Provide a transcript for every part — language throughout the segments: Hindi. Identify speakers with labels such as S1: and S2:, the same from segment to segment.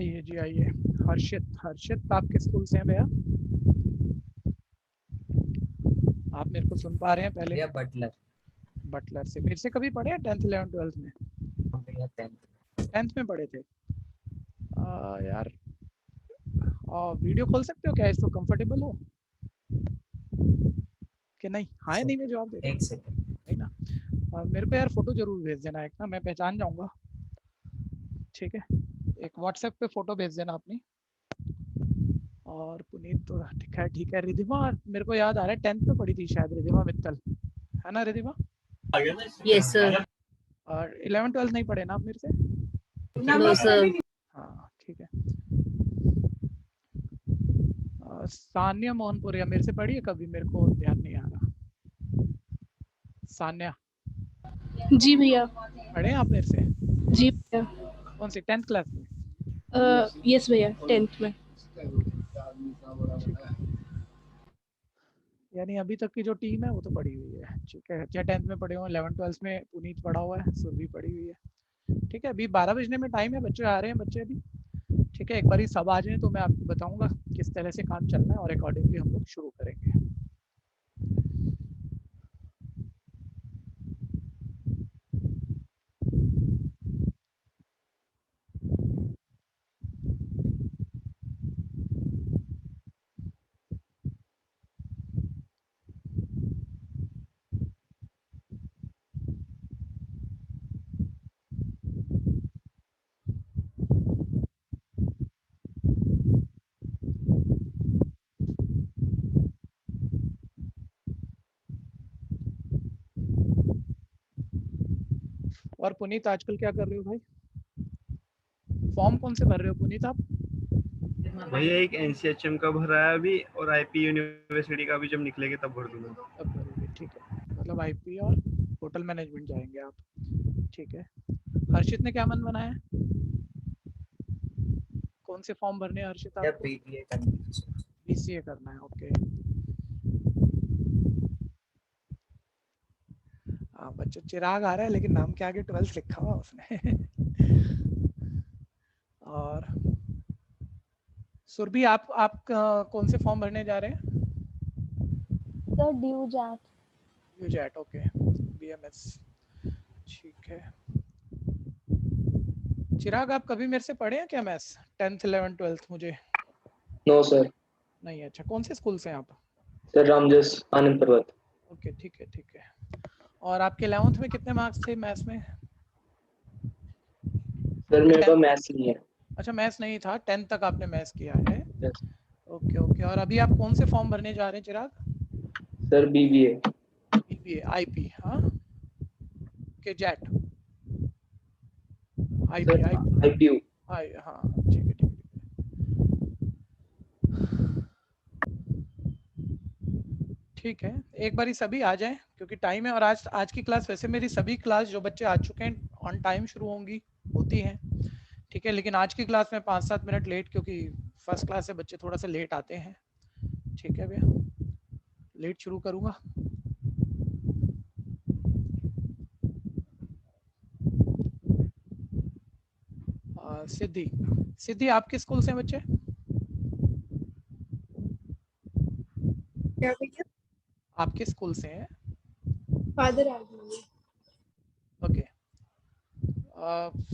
S1: आइए जी आइए। हर्षित, हर्षित आप किस स्कूल से हैं भैया? आप मेरे को सुन पा रहे हैं पहले?
S2: भैया बटलर।
S1: बटलर से। मेरे से कभी पढ़े हैं 10th 11th 12th में?
S2: भैया 10th।
S1: 10th में पढ़े थे। यार वीडियो खोल सकते हो क्या? इसको कंफर्टेबल हो कि नहीं? हाँ या नहीं में जवाब दे दो।
S2: एक सेकंड।
S1: नहीं ना? मेरे को यार फोटो जरूर भेज देना एक ना, मैं पहचान जाऊंगा। ठीक है, एक व्हाट्सएप पे फोटो भेज देना अपनी। और पुनीत तो ठीक है। रिधिमा मेरे को याद आ रहा है 10th में पढ़ी थी शायद रिधिमा मित्तल, है ना रिधिमा?
S3: Yes sir.
S1: और 11 12 नहीं पढ़े ना आप मेरे से?
S3: No sir.
S1: हाँ ठीक है। सान्या मोहनपुरिया मेरे से पढ़ी है कभी? मेरे को ध्यान नहीं आ रहा। सान्या
S3: जी भैया।
S1: पढ़े हैं आप मेरे से?
S3: जी भैया।
S1: कौन सी 10th क्लास में?
S3: यस भैया 10th में।
S1: ठीक है, यानी अभी तक की जो टीम है वो तो पढ़ी हुई है। ठीक है, क्या 10th में पढ़े हो? 11 12 में पुनीत पढ़ा हुआ है, सुरभि पढ़ी हुई है। ठीक है, अभी 12 बजने में टाइम है, बच्चे आ रहे हैं बच्चे अभी। ठीक है, एक बार सब आ जाए तो मैं आपको बताऊंगा किस तरह से काम चलना है और अकॉर्डिंगली हम लोग शुरू करेंगे। और पुनीत आजकल क्या कर रहे हो भाई? फॉर्म कौन से भर रहे हो पुनीत आप?
S4: भैया एक एनसीएचएम का भरा है अभी, और आईपी यूनिवर्सिटी का भी जब निकलेगा तब भर दूंगा।
S1: तब भरोगे, ठीक है। मतलब आईपी और होटल मैनेजमेंट जाएंगे आप। ठीक है, हर्षित ने क्या मन बनाया है? कौन से फॉर्म भरने हैं हर्षित
S2: या
S1: आपको?
S2: बीबीए करने की सोच।
S1: बीसीए करना है, ओके। हाँ बच्चों, चिराग आ रहा है लेकिन नाम के आगे 12th लिखा हुआ उसने। और सुरभि आप कौन से फॉर्म भरने जा रहे हैं?
S5: Sir DU JAT.
S1: यूजैट, ओके। बीएमएस, ठीक है। चिराग आप कभी मेरे से पढ़े हैं क्या मैथ्स 10th 11th 12th? मुझे
S6: नो सर।
S1: नहीं। अच्छा, कौन से स्कूल से हैं आप?
S6: सर रामजस आनंद पर्वत।
S1: ओके ठीक है ठीक है। और आपके 11th में कितने मार्क्स थे मैथ्स में?
S6: सर मेरे को मैथ्स नहीं है।
S1: अच्छा मैथ्स नहीं था, 10th तक आपने मैथ्स किया है।
S6: यस।
S1: Okay okay. और अभी आप कौन से फॉर्म भरने जा रहे हैं Chirag?
S6: Sir BBA.
S1: BBA IP, हाँ के जेट आईपी
S6: सर
S1: आईपी
S6: आईपीयू।
S1: आई, हाँ ठीक है ठीक है। ठीक है, एक बारी सभी आ जाएं क्योंकि टाइम है। और आज की क्लास वैसे मेरी सभी क्लास जो बच्चे आ चुके हैं ऑन टाइम शुरू होती हैं। ठीक है, लेकिन आज की क्लास में 5-7 मिनट लेट, क्योंकि फर्स्ट क्लास से बच्चे थोड़ा सा लेट आते हैं। ठीक है भैया, लेट शुरू करूँगा। सिद्धि, सिद्धि आप किस स्कूल से हैं बच्चे?
S7: क्या भैया?
S1: आप किस स्कूल से हैं?
S7: Father army.
S1: ओके।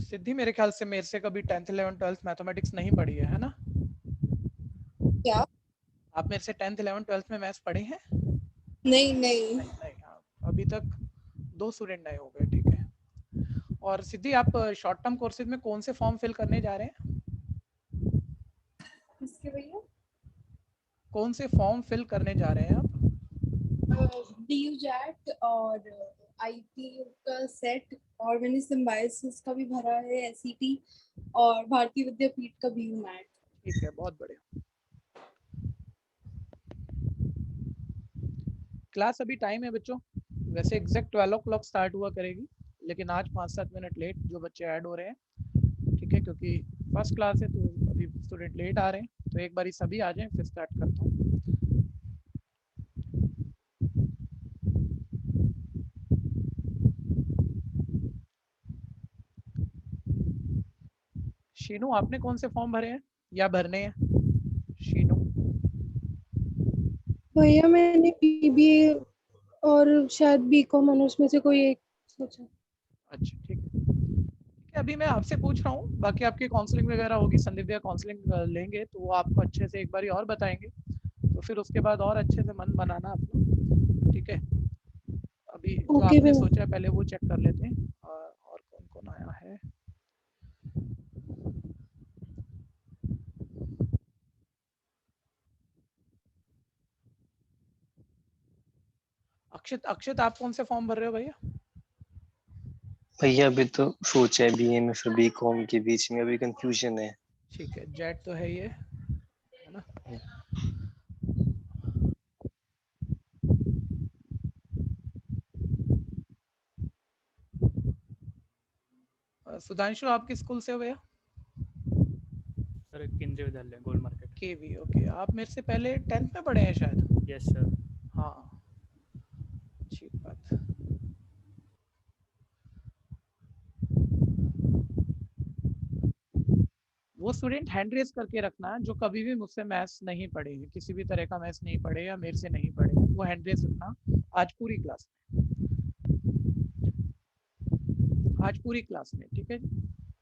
S1: सिद्धि मेरे ख्याल से मेरे से कभी 10th 11th 12th मैथमेटिक्स नहीं पढ़ी है ना?
S7: क्या?
S1: आप मेरे से 10th 11th 12th में मैथ्स पढ़े हैं?
S7: नहीं
S1: नहीं नहीं, हाँ अभी तक 2 स्टूडेंट नए हो गए। ठीक है। और सिद्धि आप शॉर्ट टर्म कोर्सेज में कौन से फॉर्म फिल करने जा रहे हैं?
S7: किसके भैया?
S1: कौन से फॉर्म फिल करने जा रहे हैं आप?
S7: ड्यू जैट और आईपी का सेट, और मैंने सिम्बायोसिस का भी भरा है, एसईटी, और भारतीय विद्यापीठ का भी मैट।
S1: ठीक है, बहुत बढ़िया। क्लास अभी टाइम है बच्चों, वैसे एग्जैक्ट 12 o'clock स्टार्ट हुआ करेगी, लेकिन आज 5-7 मिनट लेट जो बच्चे ऐड हो रहे हैं। ठीक है, क्योंकि फर्स्ट क्लास है तो अभी स्टूडेंट लेट आ रहे हैं। तो एक बारी सभी आ जाएं फिर स्टार्ट करता हूँ। शीनू आपने कौन से फॉर्म भरे हैं या भरने हैं? शीनू
S7: भैया मैंने बीबीए और शायद बीकॉम ऑनर्स में से कोई एक सोचा।
S1: अच्छा ठीक है, अभी मैं आपसे पूछ रहा हूँ, बाकी आपकी काउंसलिंग वगैरह होगी, संदीप भैया काउंसलिंग लेंगे तो वो आपको अच्छे से एक बारी और बताएंगे, तो फिर उसके बाद और अच्छे से मन बनाना अपना, ठीक है। अभी जो
S7: ओके
S1: आपने
S7: भैया।
S1: सोचा है पहले वो चेक कर लेते हैं। और कौन कौन आया है? अक्षित, अक्षित आप कौन से फॉर्म भर रहे हो भैया?
S2: भैया अभी तो सोचा है बीए में फिर बीकॉम के बीच में अभी कंफ्यूजन है।
S1: ठीक है, जेट तो है ये, है ना? सुधांशु आप किस स्कूल से हो भैया?
S8: सर केंद्रीय विद्यालय गोल्ड मार्केट।
S1: केवी, ओके। आप मेरे से पहले 10th में पढ़े हैं शायद?
S8: Yes sir.
S1: हाँ, अच्छी बात। वो स्टूडेंट हैंड रेज करके रखना जो कभी भी मुझसे मैथ्स नहीं पढ़े, किसी भी तरह का मैथ्स नहीं पढ़े या मेरे से नहीं पढ़े, वो हैंड रेज रखना आज पूरी क्लास में, आज पूरी क्लास में, ठीक है जी।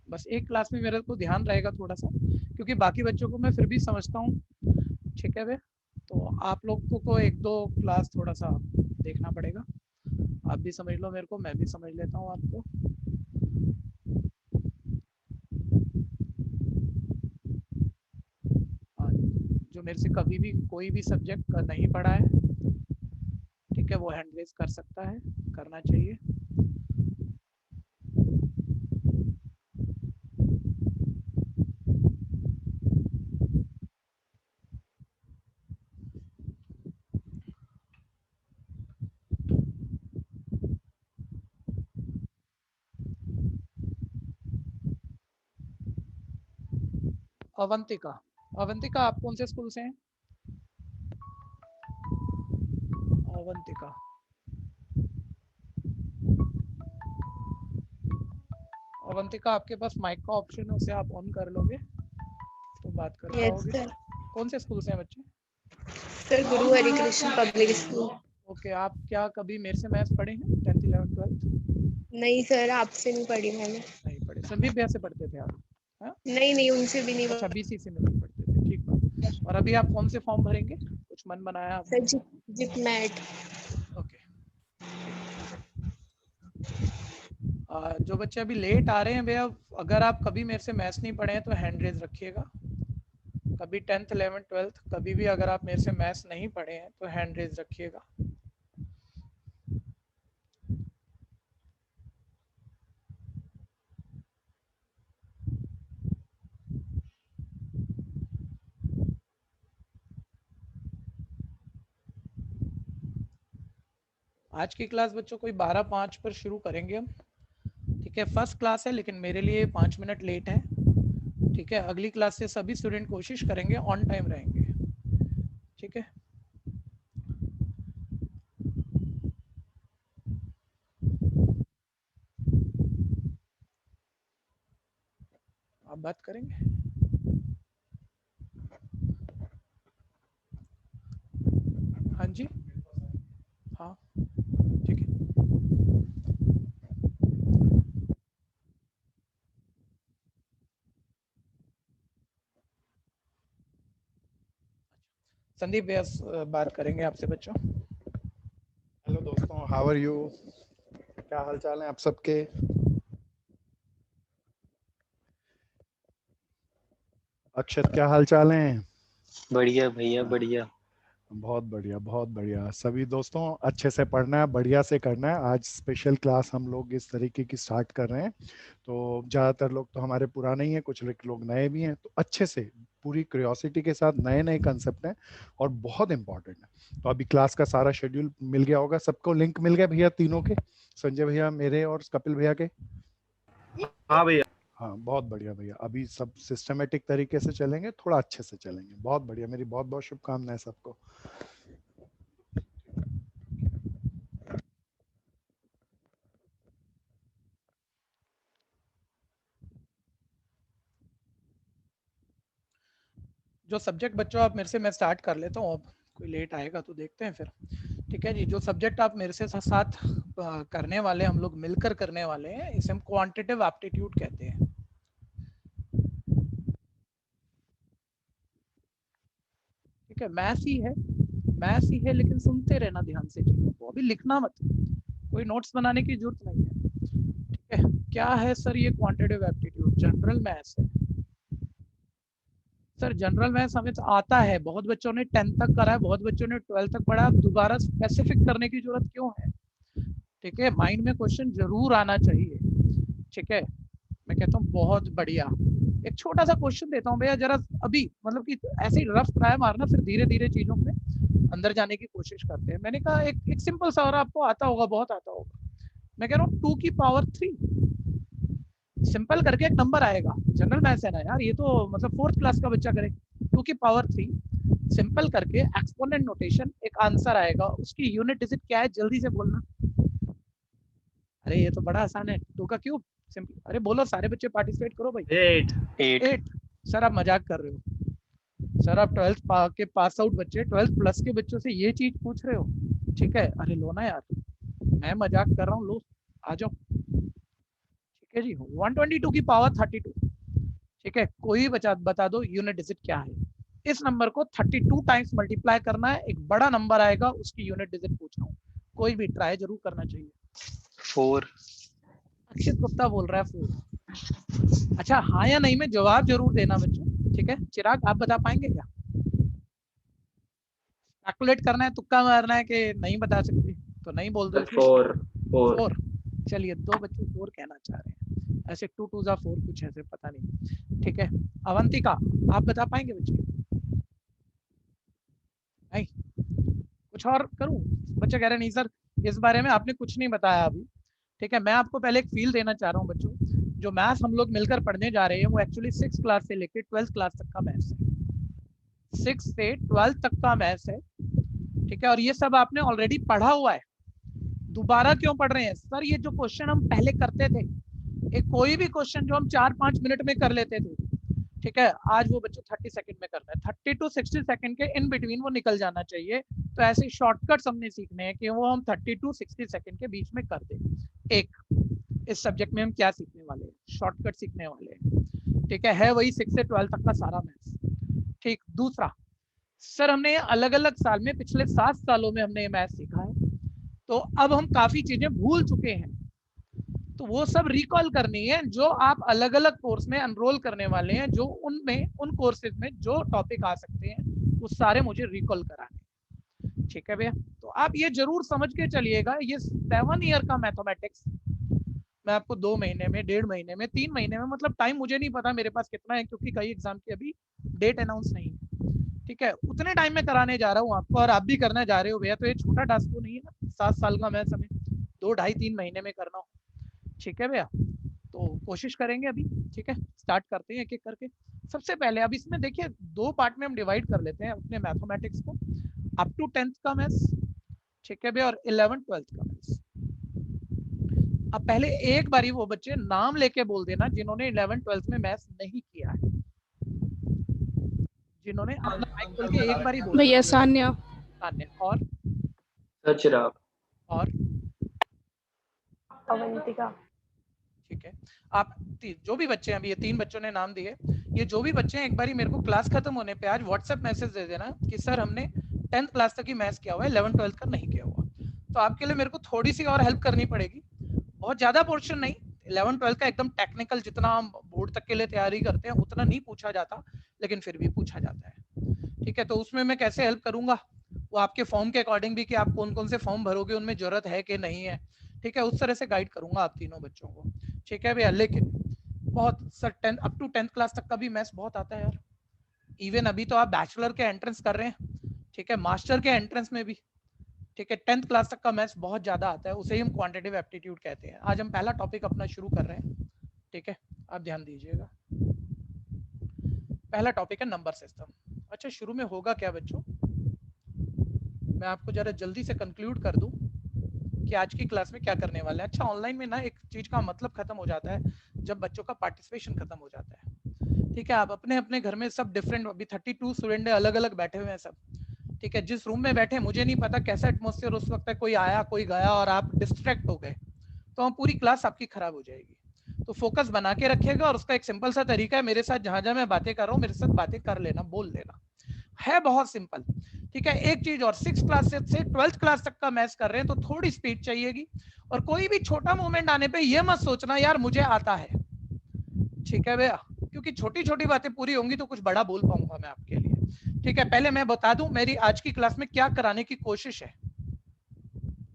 S1: बस एक क्लास में मेरे को ध्यान रहेगा थोड़ा सा, क्योंकि बाकी बच्चों को मैं फिर भी समझता हूँ, ठीक है वे। तो आप लोगों को एक दो क्लास थोड़ा सा देखना पड़ेगा, आप भी समझ लो मेरे को, मैं भी समझ लेता हूँ आपको। जो मेरे से कभी भी कोई भी सब्जेक्ट नहीं पढ़ा है, ठीक है, वो हैंड रेज कर सकता है, करना चाहिए। अवंतिका, अवंतिका आप कौन से स्कूल से हैं? अवंतिका, अवंतिका आपके पास माइक का ऑप्शन है, उसे आप ऑन कर लोगे तो बात कर पाओगे। कौन से स्कूल से हैं बच्चे?
S3: Sir Guru Hari Krishna public school.
S1: Okay, आप क्या कभी मेरे से मैथ्स पढ़े हैं 10th 11th 12th?
S3: नहीं सर, आपसे नहीं पढ़ी मैंने।
S1: नहीं पढ़े। संदीप भैया से पढ़ते थे आप? हाँ,
S3: नहीं उनसे भी नहीं।
S1: अच्छा बीसीसी में भी पढ़ते थे, ठीक बात। और अभी आप कौन से फॉर्म भरेंगे, कुछ मन बनाया आपने?
S3: Sir zip mat.
S1: ओके, जो बच्चे अभी लेट आ रहे हैं भैया, अगर आप कभी मेरे से मैथ्स नहीं पढ़े हैं तो हैंड रेज रखिएगा। कभी 10th 11th 12th कभी भी अगर आप मेरे से मैथ्स नहीं पढ़े हैं तो हैंड रेज रखिएगा। आज की क्लास बच्चों कोई 12:05 पर शुरू करेंगे हम, ठीक है। फर्स्ट क्लास है लेकिन मेरे लिए 5 मिनट लेट है, ठीक है। अगली क्लास से सभी स्टूडेंट कोशिश करेंगे ऑन टाइम रहेंगे, ठीक है। आप बात करेंगे? हाँ जी, हाँ ठीक है। संदीप भैया बात करेंगे आपसे बच्चों।
S9: हेलो दोस्तों, हाउ आर यू? क्या हाल चाल है आप सबके? अक्षत क्या हाल चाल है?
S2: बढ़िया भैया बढ़िया।
S9: बहुत बढ़िया, बहुत बढ़िया। सभी दोस्तों अच्छे से पढ़ना है, बढ़िया से करना है। आज स्पेशल क्लास हम लोग इस तरीके की स्टार्ट कर रहे हैं, तो ज़्यादातर लोग तो हमारे पुराने ही हैं, कुछ लोग नए भी हैं, तो अच्छे से पूरी क्यूरियोसिटी के साथ नए नए कंसेप्ट हैं और बहुत इंपॉर्टेंट है। तो अभी क्लास का सारा शेड्यूल मिल गया होगा सबको, लिंक मिल गया भैया तीनों के, संजय भैया, मेरे और कपिल भैया के?
S4: हाँ भैया।
S9: हाँ, बहुत बढ़िया भैया। अभी सब सिस्टमेटिक तरीके से चलेंगे, थोड़ा अच्छे से चलेंगे। बहुत बढ़िया, मेरी बहुत बहुत शुभकामनाएं सबको।
S1: जो सब्जेक्ट बच्चों आप मेरे से, मैं स्टार्ट कर लेता हूँ, अब कोई लेट आएगा तो देखते हैं फिर। ठीक है जी, जो सब्जेक्ट आप मेरे से साथ करने वाले, हम लोग मिलकर करने वाले हैं, इसे हम क्वांटिटेटिव एप्टीट्यूड कहते हैं। ठीक है, मैथ्स ही है, लेकिन सुनते रहना ध्यान से चीजों को, अभी लिखना मत, कोई नोट्स बनाने की जरूरत नहीं है। ठीक है, क्या है सर ये क्वांटिटेटिव एप्टीट्यूड? जनरल मैथ्स है सर। जनरल मैथ्स हमें तो आता है, बहुत बच्चों ने 10th तक करा है, बहुत बच्चों ने 12th तक पढ़ा, दोबारा स्पेसिफिक करने की जरूरत क्यों है? ठीक है, माइंड में क्वेश्चन जरूर आना चाहिए। ठीक है, मैं कहता हूँ बहुत बढ़िया। एक छोटा सा क्वेश्चन देता हूँ भैया, जरा अभी मतलब कि ऐसे ही रफ ट्राई मारना, फिर धीरे धीरे चीजों में अंदर जाने की कोशिश करते हैं। मैंने कहा एक सिंपल सा, और आपको आता होगा, बहुत आता होगा। मैं कह रहा हूँ 2 की पावर 3, सिंपल करके एक नंबर आएगा। जनरल मैथ्स है ना यार, ये तो मतलब 4th क्लास का बच्चा करे। 2 की पावर 3 सिंपल करके एक्सपोनेंट नोटेशन, एक आंसर आएगा, उसकी यूनिट डिजिट क्या है, जल्दी से बोलना। अरे ये तो बड़ा आसान है, 2 का क्यूब सिंपल। अरे बोलो, सारे बच्चे पार्टिसिपेट करो भाई। 8। सर आप मजाक कर रहे हो सर, आप 12th के पास आउट बच्चे, 12th प्लस के बच्चों से ये चीज पूछ रहे हो? ठीक है, अरे लो ना यार, मैं मजाक कर रहा हूँ, लो आ जाओ। ठीक है जी, 122 की पावर 32। ठीक है, कोई बता दो यूनिट डिजिट क्या है। इस नंबर को 32 टाइम्स मल्टीप्लाई करना है, एक बड़ा नंबर आएगा, उसकी यूनिट डिजिट पूछ रहा हूँ, कोई भी ट्राई जरूर करना चाहिए।
S2: 4।
S1: अक्षित गुप्ता बोल रहा है 4। अच्छा, हाँ या नहीं में जवाब जरूर देना बच्चों। ठीक है, चिराग आप बता पाएंगे क्या? कैलकुलेट करना है, तुक्का मारना है कि नहीं बता सकते? तो नहीं बोल दो। 4। चलिए, 2 बच्चे 4 कहना चाह रहे हैं, ऐसे 2 2 4 कुछ ऐसे, पता नहीं। ठीक है, अवंतिका आप बता पाएंगे बच्चे? नहीं, कुछ और करूं? बच्चे कह रहे नहीं सर, इस बारे में आपने कुछ नहीं बताया अभी। ठीक है, मैं आपको पहले एक फील देना चाह रहा हूँ बच्चों, जो मैथ्स हम लोग मिलकर पढ़ने जा रहे हैं वो एक्चुअली 6th क्लास से लेकर 12th क्लास तक का मैथ्स है। 6 से 12th तक का मैथ्स है। ठीक है, और ये सब आपने ऑलरेडी पढ़ा हुआ है, दोबारा क्यों पढ़ रहे हैं? सर ये जो क्वेश्चन हम पहले करते थे, एक कोई भी क्वेश्चन जो हम 4-5 मिनट में कर लेते थे, ठीक है, आज वो बच्चों 30 सेकंड में करना है। 30 to 60 सेकंड के इन बिटवीन वो निकल जाना चाहिए। तो ऐसे शॉर्टकट्स हमने सीखने हैं कि वो हम 30 to 60 सेकंड के बीच में कर दें। एक इस सब्जेक्ट में हम क्या सीखने वाले हैं? शॉर्टकट सीखने वाले हैं। ठीक है वही 6 से 12 तक का सारा मैथ्स। ठीक, दूसरा सर हमने अलग अलग साल में, पिछले 7 सालों में हमने ये मैथ्स सीखा है, तो अब हम काफी चीजें भूल चुके हैं, तो वो सब रिकॉल करनी है। जो आप अलग अलग कोर्स में एनरोल करने वाले हैं, जो उनमें उन कोर्सेज में जो टॉपिक आ सकते हैं, वो सारे मुझे रिकॉल कराने। ठीक है भैया, तो आप ये जरूर समझ के चलिएगा, ये 7 ईयर का मैथमेटिक्स मैं आपको 2 महीने में, 1.5 महीने में, 3 महीने में, मतलब टाइम मुझे नहीं पता मेरे पास कितना है, क्योंकि कई एग्जाम की अभी डेट अनाउंस नहीं है। ठीक है, उतने टाइम में कराने जा रहा हूँ आपको, और आप भी करने जा रहे हो भैया, तो ये छोटा टास्क तो नहीं है ना। 7 साल का मैथ्स हमें 2, 2.5, 3 महीने में करना हो। ठीक है भैया, तो कोशिश करेंगे अभी। ठीक है, स्टार्ट करते हैं एक एक करके। सबसे पहले अब इसमें देखिए 2 पार्ट में हम डिवाइड कर लेते हैं अपने मैथमेटिक्स को, अप टू 10th का मैथ्स, ठीक है भैया, और 11th 12th का मैथ्स। अब पहले एक बारी वो बच्चे नाम लेके बोल देना जिन्होंने 11th 12th में मैथ्स नहीं किया है, जिन्होंने अपना माइक खोल के एक बारी बोल।
S7: भैया सान्या।
S1: और
S6: चिराग
S1: और
S3: अवंतिका।
S1: ठीक है, आप जो भी बच्चे हैं, अभी ये 3 बच्चों ने नाम दिए, ये जो भी बच्चे हैं एक बारी मेरे को क्लास खत्म होने पे आज व्हाट्सएप मैसेज दे देना कि सर हमने 10th क्लास तक ही मैथ्स किया हुआ है, 11th 12th का नहीं किया हुआ। तो आपके लिए मेरे को थोड़ी सी और हेल्प करनी पड़ेगी, बहुत ज्यादा पोर्शन नहीं, 11th 12th का एकदम टेक्निकल, जितना हम बोर्ड तक के लिए तैयारी करते हैं उतना नहीं पूछा जाता, लेकिन फिर भी पूछा जाता है। ठीक है, तो उसमें मैं कैसे हेल्प करूंगा, वो आपके फॉर्म के अकॉर्डिंग भी, कि आप कौन कौन से फॉर्म भरोगे, उनमें जरूरत है कि नहीं है। ठीक है, उस तरह से गाइड करूंगा आप तीनों बच्चों को। ठीक है भैया, लेकिन बहुत sir 10 up to 10th class तक का भी मैथ्स बहुत आता है यार। इवन अभी तो आप बैचलर के एंट्रेंस कर रहे हैं, ठीक है, मास्टर के एंट्रेंस में भी, ठीक है, 10th क्लास तक का मैथ्स बहुत ज्यादा आता है, उसे ही हम क्वांटिटेटिव एप्टीट्यूड कहते हैं। आज हम पहला टॉपिक अपना शुरू कर रहे हैं। ठीक है, आप ध्यान दीजिएगा, पहला टॉपिक है नंबर सिस्टम। अच्छा, शुरू में होगा क्या बच्चों, मैं आपको जरा जल्दी से कंक्लूड कर दूं कि आज की क्लास में क्या करने वाले हैं। अच्छा, ऑनलाइन में ना एक चीज का मतलब खत्म हो जाता है जब बच्चों का पार्टिसिपेशन खत्म हो जाता है। ठीक है, आप अपने अपने घर में सब डिफरेंट, अभी 32 स्टूडेंट है, अलग अलग बैठे हुए हैं सब। ठीक है, जिस रूम में बैठे मुझे नहीं पता कैसा एटमॉस्फेयर उस वक्त है, कोई आया कोई गया और आप डिस्ट्रैक्ट हो गए तो हम पूरी क्लास आपकी खराब हो जाएगी। तो फोकस बना के रखिएगा, और उसका एक सिंपल सा तरीका है, मेरे साथ जहां जहां मैं बातें कर रहा हूँ मेरे साथ बातें कर लेना, बोल लेना, है बहुत सिंपल। ठीक है, एक चीज और, 6th क्लास से 12th क्लास तक का मैथ्स कर रहे हैं तो थोड़ी स्पीड चाहिएगी, और कोई भी छोटा मूवमेंट आने पे ये मत सोचना यार मुझे आता है। ठीक है भैया, क्योंकि छोटी छोटी बातें पूरी होंगी तो कुछ बड़ा बोल पाऊंगा मैं आपके लिए। ठीक है, पहले मैं बता दूं मेरी आज की क्लास में क्या कराने की कोशिश है।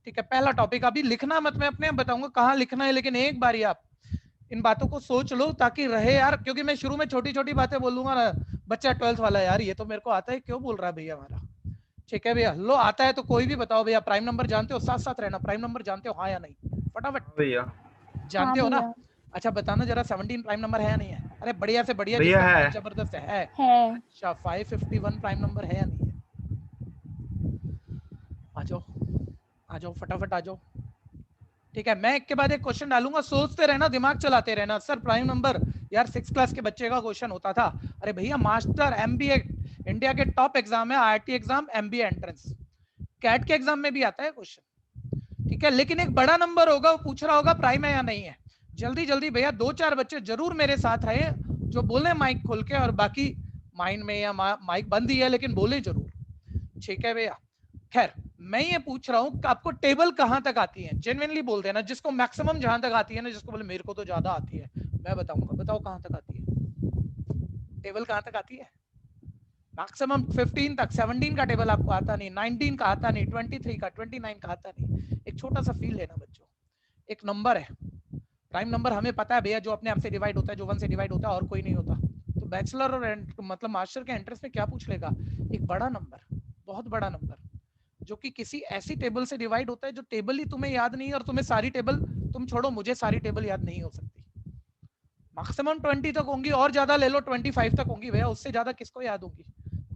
S1: ठीक है, पहला टॉपिक, अभी लिखना मत, मैं अपने बताऊंगा कहाँ लिखना है, लेकिन एक बार आप इन बातों को सोच लो ताकि रहे यार, क्योंकि मैं शुरू में छोटी छोटी बातें बोलूंगा ना, बच्चा 12th वाला यार ये तो मेरे को आता है क्यों बोल रहा है भैया हमारा। ठीक है भैया, लो आता है तो कोई भी बताओ भैया, प्राइम नंबर जानते हो, साथ साथ रहना, प्राइम नंबर जानते हो हाँ या नहीं, फटाफट
S4: भैया
S1: जानते
S5: हाँ
S1: हो ना।
S5: भैया।
S1: अच्छा बताना जरा, 17 प्राइम नंबर है या नहीं है? अरे बढ़िया से बढ़िया,
S4: भैया
S1: जिसका
S4: है।
S1: math जबरदस्त है।
S5: है।
S1: अच्छा 551 प्राइम नंबर है या नहीं है? आ जाओ आ जाओ फटाफट आ जाओ। ठीक है, मैं एक के बाद एक क्वेश्चन डालूंगा, सोचते रहना, दिमाग चलाते रहना। सर प्राइम नंबर यार 6th क्लास के बच्चे का क्वेश्चन होता था। अरे भैया मास्टर एमबीए इंडिया के टॉप एग्जाम है, IIT exam, MBA entrance, CAT के एग्जाम में भी आता है क्वेश्चन। ठीक है, लेकिन एक बड़ा नंबर होगा, वो पूछ रहा होगा प्राइम है या नहीं है। जल्दी जल्दी भैया 2-4 बच्चे जरूर मेरे साथ रहे जो बोले माइक खोल के, और बाकी माइंड में या माइक बंद ही है लेकिन बोले जरूर। ठीक है भैया, खैर मैं ये पूछ रहा हूँ आपको टेबल कहाँ तक आती है, जेन्युइनली बोल देना, जिसको मैक्सिमम जहां तक आती है ना, जिसको बोले मेरे को तो ज्यादा आती है, मैं बताऊंगा, बताओ कहाँ तक आती है टेबल, कहाँ तक आती है? मैक्सिमम 15 तक, 17 का टेबल आपको आता नहीं, 19 का आता नहीं, 23 का, 29 का आता नहीं। एक छोटा सा फील लेना बच्चों, एक नंबर है प्राइम नंबर, हमें पता है भैया जो अपने आप से डिवाइड होता है, जो 1 से डिवाइड होता है और कोई नहीं होता। तो बैचलर और मतलब मास्टर के एंट्रेंस में क्या पूछ लेगा, एक बड़ा नंबर, बहुत बड़ा नंबर, जो कि किसी ऐसी टेबल से डिवाइड होता है जो टेबल ही तुम्हें याद नहीं है, और तुम्हें सारी टेबल, तुम छोड़ो मुझे सारी टेबल याद नहीं हो सकती। मैक्सिमम 20 तक होंगी, और ज्यादा ले लो 25 तक होंगी भैया, उससे ज्यादा किसको याद होगी।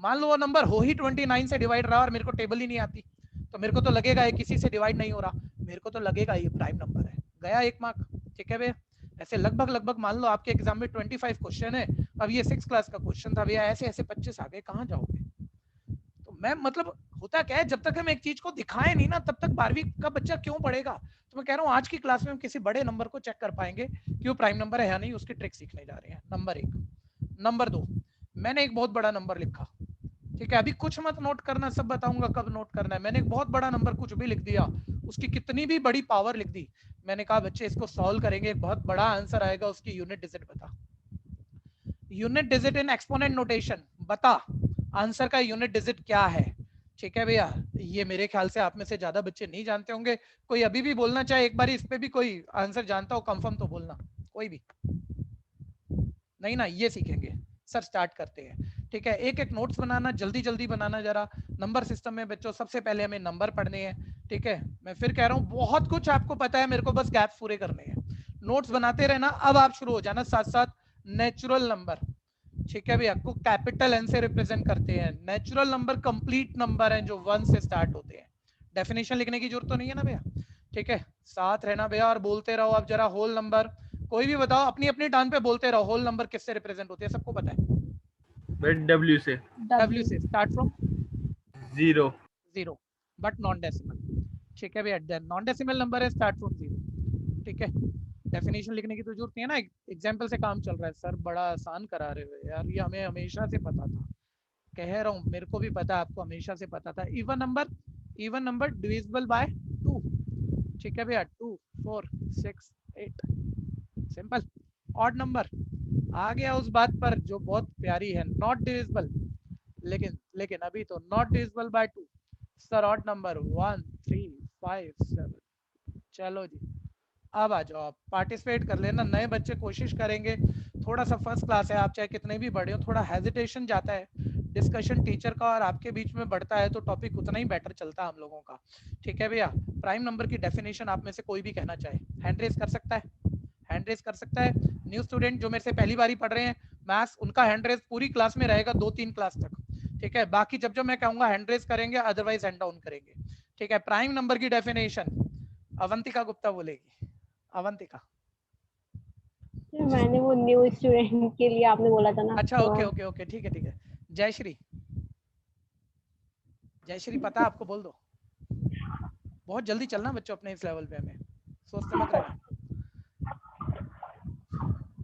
S1: मान लो वो नंबर हो ही 29 से डिवाइड रहा और मेरे को टेबल ही नहीं आती, तो मेरे को तो लगेगा ये किसी से डिवाइड नहीं हो रहा, मेरे को तो लगेगा ये प्राइम नंबर है, गया 1 मार्क। ठीक है भैया, ऐसे लगभग लगभग मान लो आपके एग्जाम में 25 क्वेश्चन है, अब ये 6th क्लास का क्वेश्चन था भैया, ऐसे ऐसे 25 आ गए, कहाँ जाओगे? तो मैं मतलब होता क्या है, जब तक हम एक चीज को दिखाएं नहीं ना, तब तक 12वीं का बच्चा क्यों पढ़ेगा। तो मैं कह रहा हूँ आज की क्लास में हम किसी बड़े नंबर को चेक कर पाएंगे कि वो प्राइम नंबर है या नहीं, उसकी ट्रिक सीखने जा रहे हैं। नंबर 1। नंबर 2, मैंने एक बहुत बड़ा नंबर लिखा। ठीक है, अभी कुछ मत नोट करना, सब बताऊंगा कब नोट करना है। मैंने एक बहुत बड़ा नंबर कुछ भी लिख दिया, उसकी कितनी भी बड़ी पावर लिख दी, मैंने कहा बच्चे इसको सॉल्व करेंगे, एक बहुत बड़ा आंसर आएगा, उसकी यूनिट डिजिट बता, unit digit in exponent notation बता, आंसर का यूनिट डिजिट क्या है। ठीक है भैया, ये मेरे ख्याल से आप में से ज्यादा बच्चे नहीं जानते होंगे, कोई अभी भी बोलना चाहे एक बार इस पे भी कोई आंसर जानता हो कंफर्म तो बोलना, कोई भी नहीं ना, ये सीखेंगे सर, स्टार्ट करते हैं। ठीक है, एक एक नोट्स बनाना, जल्दी जल्दी बनाना जरा। नंबर सिस्टम में बच्चों सबसे पहले हमें नंबर पढ़ने हैं। ठीक है, मैं फिर कह रहा हूँ बहुत कुछ आपको पता है, मेरे को बस गैप्स पूरे करने हैं, नोट्स बनाते रहना। अब आप शुरू हो जाना साथ साथ नेचुरल नंबर। ठीक है भैया, को कैपिटल एन से रिप्रेजेंट करते हैं। नेचुरल नंबर कंप्लीट नंबर है जो 1 से स्टार्ट होते हैं। डेफिनेशन लिखने की जरूरत तो नहीं है ना भैया? ठीक है, साथ रहना भैया और बोलते रहो। अब जरा होल नंबर कोई भी बताओ, अपनी अपनी टर्न पे बोलते रहो। होल नंबर किससे रिप्रेजेंट होते हैं सबको पता है?
S4: डब्ल्यू से।
S1: डब्ल्यू से start from
S4: 0
S1: but non decimal. ठीक है भैया, नॉन डेसिमल नंबर है, स्टार्ट फ्रॉम 0। ठीक है, डेफिनेशन लिखने की तो जरूरत नहीं है ना, एग्जाम्पल से काम चल रहा है। सर बड़ा आसान करा रहे हो यार, ये हमें हमेशा से पता था, कह रहा हूँ मेरे को भी पता, आपको हमेशा से पता था। Even number divisible by 2। ठीक है भैया, 2 4 6 8 सिंपल। ऑड नंबर आ गया उस बात पर जो बहुत प्यारी है, नॉट डिविजिबल, लेकिन अभी तो not divisible by 2। Sir odd number 1 3 5 7। चलो जी, अब आ जाओ, आप पार्टिसिपेट कर लेना। नए बच्चे कोशिश करेंगे, थोड़ा सा फर्स्ट क्लास है, आप चाहे कितने भी बड़े हो, थोड़ा हेजिटेशन जाता है। डिस्कशन टीचर का और आपके बीच में बढ़ता है तो टॉपिक उतना ही बेटर चलता है हम लोगों का। ठीक है भैया, प्राइम नंबर की डेफिनेशन आप में से कोई भी कहना चाहे, हैंड रेज कर सकता है, हैंड रेज कर सकता है। न्यू स्टूडेंट जो मेरे से पहली बार ही पढ़ रहे हैं मैथ्स, उनका हैंड रेज पूरी क्लास में रहेगा 2-3 क्लास तक। ठीक है, बाकी जब मैं कहूंगा हैंड रेज करेंगे, अदरवाइज हैंड डाउन करेंगे। ठीक है, प्राइम नंबर की डेफिनेशन अवंतिका गुप्ता बोलेगी। अवंतिका।
S5: मैंने वो न्यू स्टूडेंट के लिए आपने बोला था ना।
S1: अच्छा
S5: तो
S1: ओके ओके ओके ठीक है। जयश्री पता है आपको? बोल दो। बहुत जल्दी चलना बच्चों अपने इस लेवल पे, हमें सोचते मत रहना।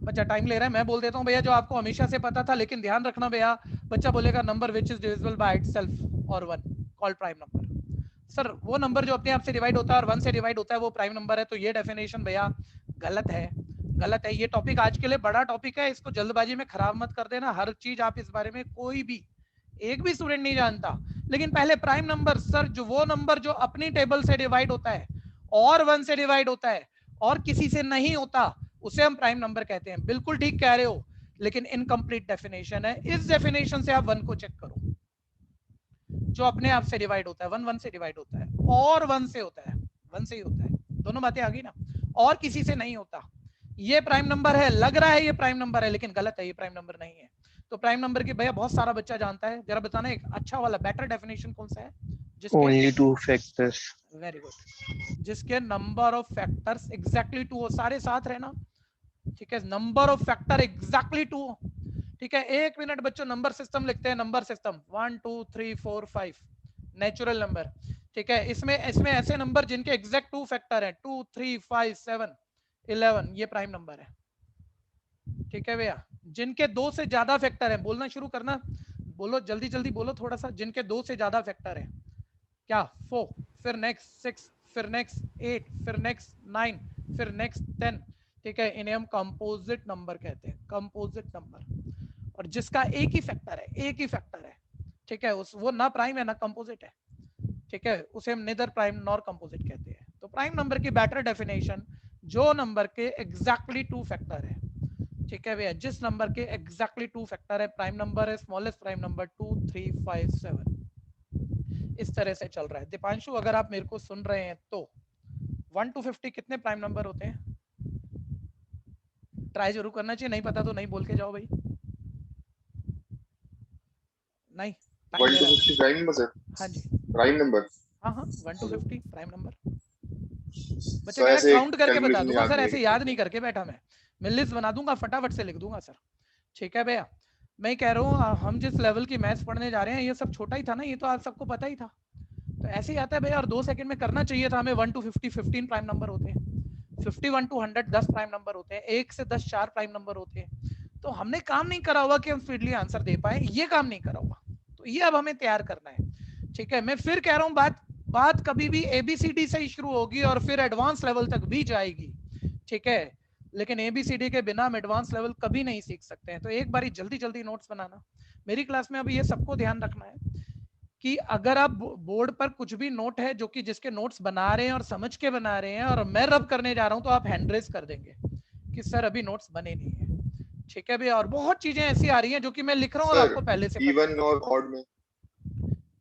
S1: बच्चा टाइम ले रहा है, मैं बोल देता हूँ भैया जो आपको हमेशा से पता था, लेकिन ध्यान रखना भैया, बच्चा बोलेगा number which is divisible by itself और 1 कॉल्ड प्राइम नंबर। सर वो नंबर जो अपने आप से डिवाइड होता है और 1 से डिवाइड होता है वो प्राइम नंबर है। तो ये डेफिनेशन भैया गलत है। ये टॉपिक आज के लिए बड़ा टॉपिक है, इसको जल्दबाजी में खराब मत कर देना। हर चीज आप इस बारे में कोई भी एक भी स्टूडेंट नहीं जानता। लेकिन पहले प्राइम नंबर, सर जो वो नंबर जो अपनी टेबल से डिवाइड होता है और 1 से डिवाइड होता है और किसी से नहीं होता, उसे हम प्राइम नंबर कहते हैं। बिल्कुल ठीक कह रहे हो, लेकिन इनकम्प्लीट डेफिनेशन है। इस डेफिनेशन से आप 1 को चेक करो, जो अपने आप से डिवाइड होता है, 1 से डिवाइड होता है और 1 से होता है, 1 से ही होता है। दोनों बातें आ गई ना, और किसी से नहीं होता। ये प्राइम नंबर है, लग रहा है ये प्राइम नंबर है, लेकिन गलत है, ये प्राइम नंबर नहीं है। तो प्राइम नंबर की भैया बहुत सारा बच्चा जानता है, जरा बताना एक अच्छा वाला बेटर डेफिनेशन कौन सा है जिसके
S2: Only 2 factors.
S1: वेरी गुड, जिसके नंबर ऑफ फैक्टर्स एग्जैक्टली 2 हो। सारे साथ रहना, ठीक है। नंबर ऑफ फैक्टर एग्जैक्टली 2 हो, ठीक है। 1 मिनट बच्चों, नंबर सिस्टम लिखते हैं। नंबर सिस्टम 1 2 3 4 5 नेचुरल नंबर, ठीक है। इसमें ऐसे नंबर जिनके एग्जैक्ट 2 फैक्टर है, 2 3 5 7 11, ये प्राइम नंबर है, ठीक है भैया। जिनके 2 से ज्यादा फैक्टर है, बोलना शुरू करना, बोलो जल्दी जल्दी बोलो थोड़ा सा। जिनके 2 से ज्यादा फैक्टर है, क्या 4, फिर नेक्स्ट 6, फिर नेक्स्ट 8, फिर नेक्स्ट 9, फिर नेक्स्ट 10, ठीक है। इन्हें हम कंपोजिट नंबर कहते हैं, कंपोजिट नंबर। और जिसका एक ही फैक्टर है, ठीक है, वो ना प्राइम है ना कंपोजिट है, ठीक है, उसे हम नेदर प्राइम नॉर कंपोजिट कहते हैं। तो प्राइम नंबर की बेटर डेफिनेशन, जो नंबर के एग्जैक्टली 2 फैक्टर है, ठीक है भैया। जिस नंबर के एग्जैक्टली 2 फैक्टर है, प्राइम नंबर है स्मॉलेस्ट प्राइम नंबर 2 3 5 7। इस तरह से चल रहा है। दीपांशु अगर आप मेरे को सुन रहे हैं तो 1 to 50 कितने प्राइम नंबर होते हैं? ट्राई जरूर करना चाहिए, नहीं पता तो नहीं बोल के जाओ भाई। नहीं
S8: 1 to 50 प्राइम नंबर सर?
S1: हाँ जी
S8: प्राइम नंबर,
S1: हाँ 1 to 50 प्राइम नंबर। बच्चे
S8: तो
S1: कह
S8: ऐसे
S1: काउंट करके बता
S8: calculation
S1: दूंगा
S8: याद
S1: सर,
S8: नहीं
S1: ऐसे
S8: है।
S1: याद नहीं करके बैठा मैं लिस्ट बना दूंगा, फटाफट से लिख दूंगा सर, ठीक है भैया। मैं कह रहा हूँ हम जिस लेवल की मैथ्स पढ़ने जा रहे हैं, ये सब छोटा ही था ना, ये तो आप सबको पता ही था। तो ऐसे ही आता है भैया, और 2 सेकंड में करना चाहिए था हमें। 1 to 50 15 प्राइम नंबर होते हैं, 51 to 100 10 प्राइम नंबर होते हैं, 1 से 10 4 प्राइम नंबर होते हैं। तो हमने काम नहीं करा हुआ कि हम स्पीडली आंसर दे पाए, ये काम नहीं करा हुआ, तो ये अब हमें तैयार करना है, ठीक है। मैं फिर कह रहा हूँ, बात कभी भी ABCD से ही शुरू होगी और फिर एडवांस लेवल तक भी जाएगी, ठीक है। लेकिन ABCD के बिना हम एडवांस लेवल कभी नहीं सीख सकते हैं। तो एक बारी जल्दी जल्दी नोट्स बनाना। मेरी क्लास में अब ये सबको ध्यान रखना है कि अगर आप बोर्ड पर कुछ भी नोट है जो कि जिसके नोट्स बना रहे हैं और समझ के बना रहे हैं और मैं रब करने जा रहा हूं, तो आप हैंड रेज कर देंगे कि सर अभी नोट्स बने नहीं है, ठीक है भैया। और बहुत चीजें ऐसी आ रही हैं जो कि मैं लिख रहा हूँ और आपको पहले से
S8: इवन और ऑड में,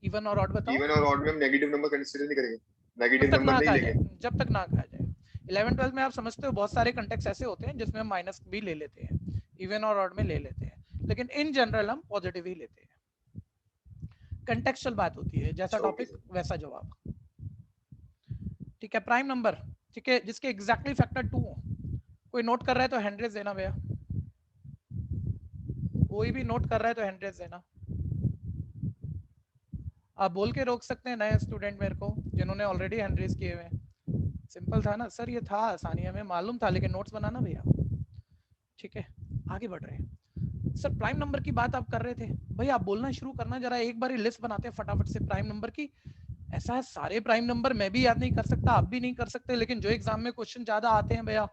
S1: इवन और ऑड बताओ।
S8: इवन और ऑड में हम नेगेटिव नंबर कंसीडर नहीं करेंगे, नेगेटिव नंबर नहीं लेंगे
S1: जब तक ना कहा जाए। 11 12 में आप समझते हो बहुत सारे कंटेक्स्ट ऐसे होते हैं जिसमें हम माइनस भी ले लेते हैं, इवन और ऑड में ले लेते हैं, लेकिन इन जनरल हम पॉजिटिव ही लेते हैं। कंटेक्चुअल बात होती है, जैसा टॉपिक वैसा जवाब, ठीक है। प्राइम नंबर, ठीक है, जिसके एग्जैक्टली फैक्टर 2 हो। कोई नोट कर रहा है तो हैंड रेज देना भैया, कोई भी नोट कर रहा है तो हैंड रेज देना। आप बोल के रोक सकते हैं नए स्टूडेंट मेरे को जिन्होंने ऑलरेडी हैंड रेज किए हुए। सिंपल था ना सर, ये था आसानी, हमें मालूम था, लेकिन नोट्स बनाना भैया, ठीक है। आगे बढ़ रहे हैं सर, प्राइम नंबर की बात आप कर रहे थे भैया, आप बोलना शुरू करना, जरा एक बार लिस्ट बनाते हैं फटाफट से प्राइम नंबर की। ऐसा है सारे प्राइम नंबर मैं भी याद नहीं कर सकता, आप भी नहीं कर सकते, लेकिन जो एग्जाम में क्वेश्चन ज्यादा आते हैं भैया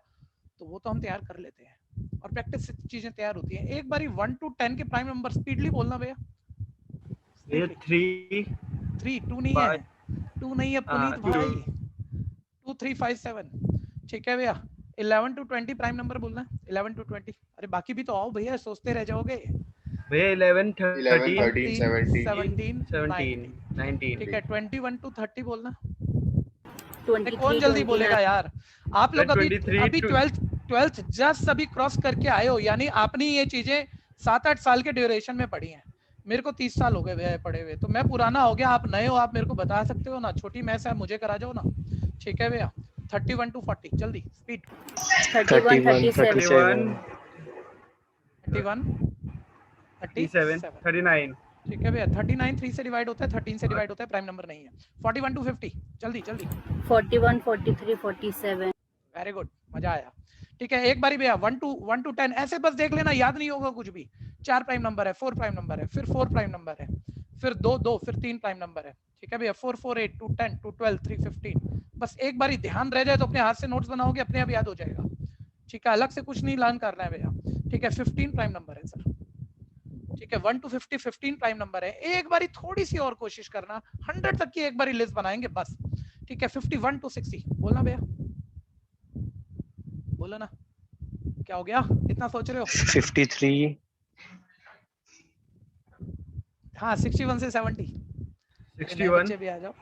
S1: तो वो तो हम तैयार कर लेते हैं और प्रैक्टिस से चीजें तैयार होती हैं। एक बारी 1 to 10 के प्राइम नंबर स्पीडली बोलना भैया। 3 2 नहीं है, 2 नहीं है पुनीत भाई, 2 3 5 7, ठीक है भैया। 11 to 20 प्राइम नंबर बोलना, 11 to 20। अरे बाकी भी तो आओ भैया, सोचते रह जाओगे
S4: भैया। 11 13
S8: 13 17
S4: 17 19,
S1: ठीक है। 21 to 30 बोलना।
S5: 23,
S1: कौन जल्दी बोलेगा यार? आप लोग अभी
S4: 23
S1: 12th जस्ट अभी क्रॉस करके आए हो, यानी आपने ये चीजें 7-8 साल के ड्यूरेशन में पढ़ी हैं। मेरे को 30 साल हो गए भैया पढ़े हुए, तो मैं पुराना हो गया, आप नए हो, आप मेरे को बता सकते हो ना। छोटी मैथ्स है, मुझे करा जाओ ना, ठीक है भैया। 31 to 40 जल्दी स्पीड।
S5: 31, 37,
S1: 31
S4: 37, 39।
S1: ठीक है भैया 39 3 से डिवाइड होता है, 13 से डिवाइड होता है, प्राइम नंबर नहीं है। 41 to 50 जल्दी जल्दी।
S5: 41, 43, 47।
S1: वेरी गुड, मजा आया। ठीक है एक बारी भैया 1 to 10 ऐसे बस देख लेना, याद नहीं होगा कुछ भी। 4 प्राइम नंबर है, 4 प्राइम नंबर है, फिर 4 प्राइम नंबर है, फिर 2 फिर 3 प्राइम नंबर है। ठीक है भैया 4 4 8 2 10 2 12 3 15। बस एक बारी ध्यान रह जाए तो अपने हाथ से नोट्स बनाओगे, अपने आप याद हो जाएगा। ठीक है अलग से कुछ नहीं लर्न करना है भैया। ठीक है 15 प्राइम नंबर है सर। ठीक है 1 to 50 15 प्राइम नंबर है। एक बारी थोड़ी सी और कोशिश करना, 100 तक की एक बारी लिस्ट बनाएंगे बस। ठीक है 51 to 60 बोलना भैया, बोलो ना क्या हो गया, इतना सोच रहे हो?
S2: 53।
S1: हाँ 61 से 70।
S4: 61।
S1: नए बच्चे भी आ जाओ,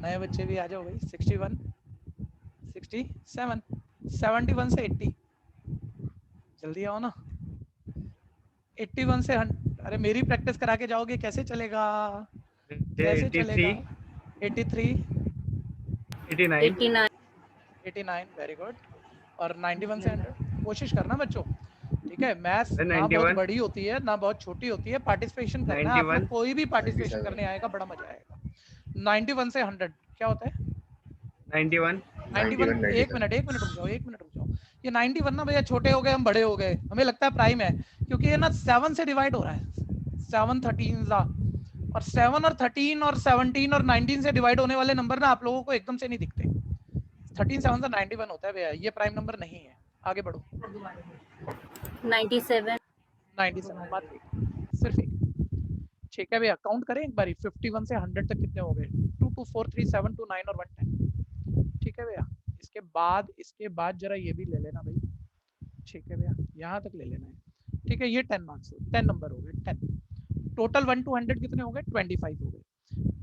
S1: नए बच्चे भी आ जाओ भाई। 61 67 71 से 80 जल्दी आओ ना। 81 से अरे मेरी प्रैक्टिस करा के जाओगे कैसे चलेगा, कैसे
S4: 83,
S1: चलेगा? 83
S4: 89,
S1: 89 वेरी गुड। और 91 से 100 कोशिश करना बच्चों। ठीक है मैथ्स ना
S4: 91,
S1: बहुत बड़ी होती है ना बहुत छोटी होती है, पार्टिसिपेशन करना है आपको,
S4: 91,
S1: कोई भी पार्टिसिपेशन
S8: 97
S1: करने आएगा बड़ा मजा आएगा। 91 से 100 क्या होता है?
S4: 91,
S1: 91 एक मिनट रुक जाओ, एक मिनट रुक जाओ। ये 91 ना भैया छोटे हो गए हम बड़े हो गए, हमें लगता है प्राइम है क्योंकि ये ना 7 से डिवाइड हो रहा है। 7 13 और 7 और 13 और 17 और 19 से डिवाइड होने वाले नंबर ना आप लोगों को एकदम से नहीं दिखते। 13 7 से 91 होता है भैया, ये प्राइम नंबर नहीं है। आगे बढ़ो।
S5: 97,
S1: 97 बात सिर्फ एक। ठीक है भैया काउंट करें एक बारी 51 से 100 तक कितने हो गए? 2 2 4 3 7 2 9 और 1 10। ठीक है भैया इसके बाद जरा ये भी ले लेना भाई। ठीक है भैया यहाँ तक ले लेना है। ठीक है ये 10 मार्क्स 10 नंबर हो गए 10। टोटल 1 to 100 कितने हो गए? 25 हो गए।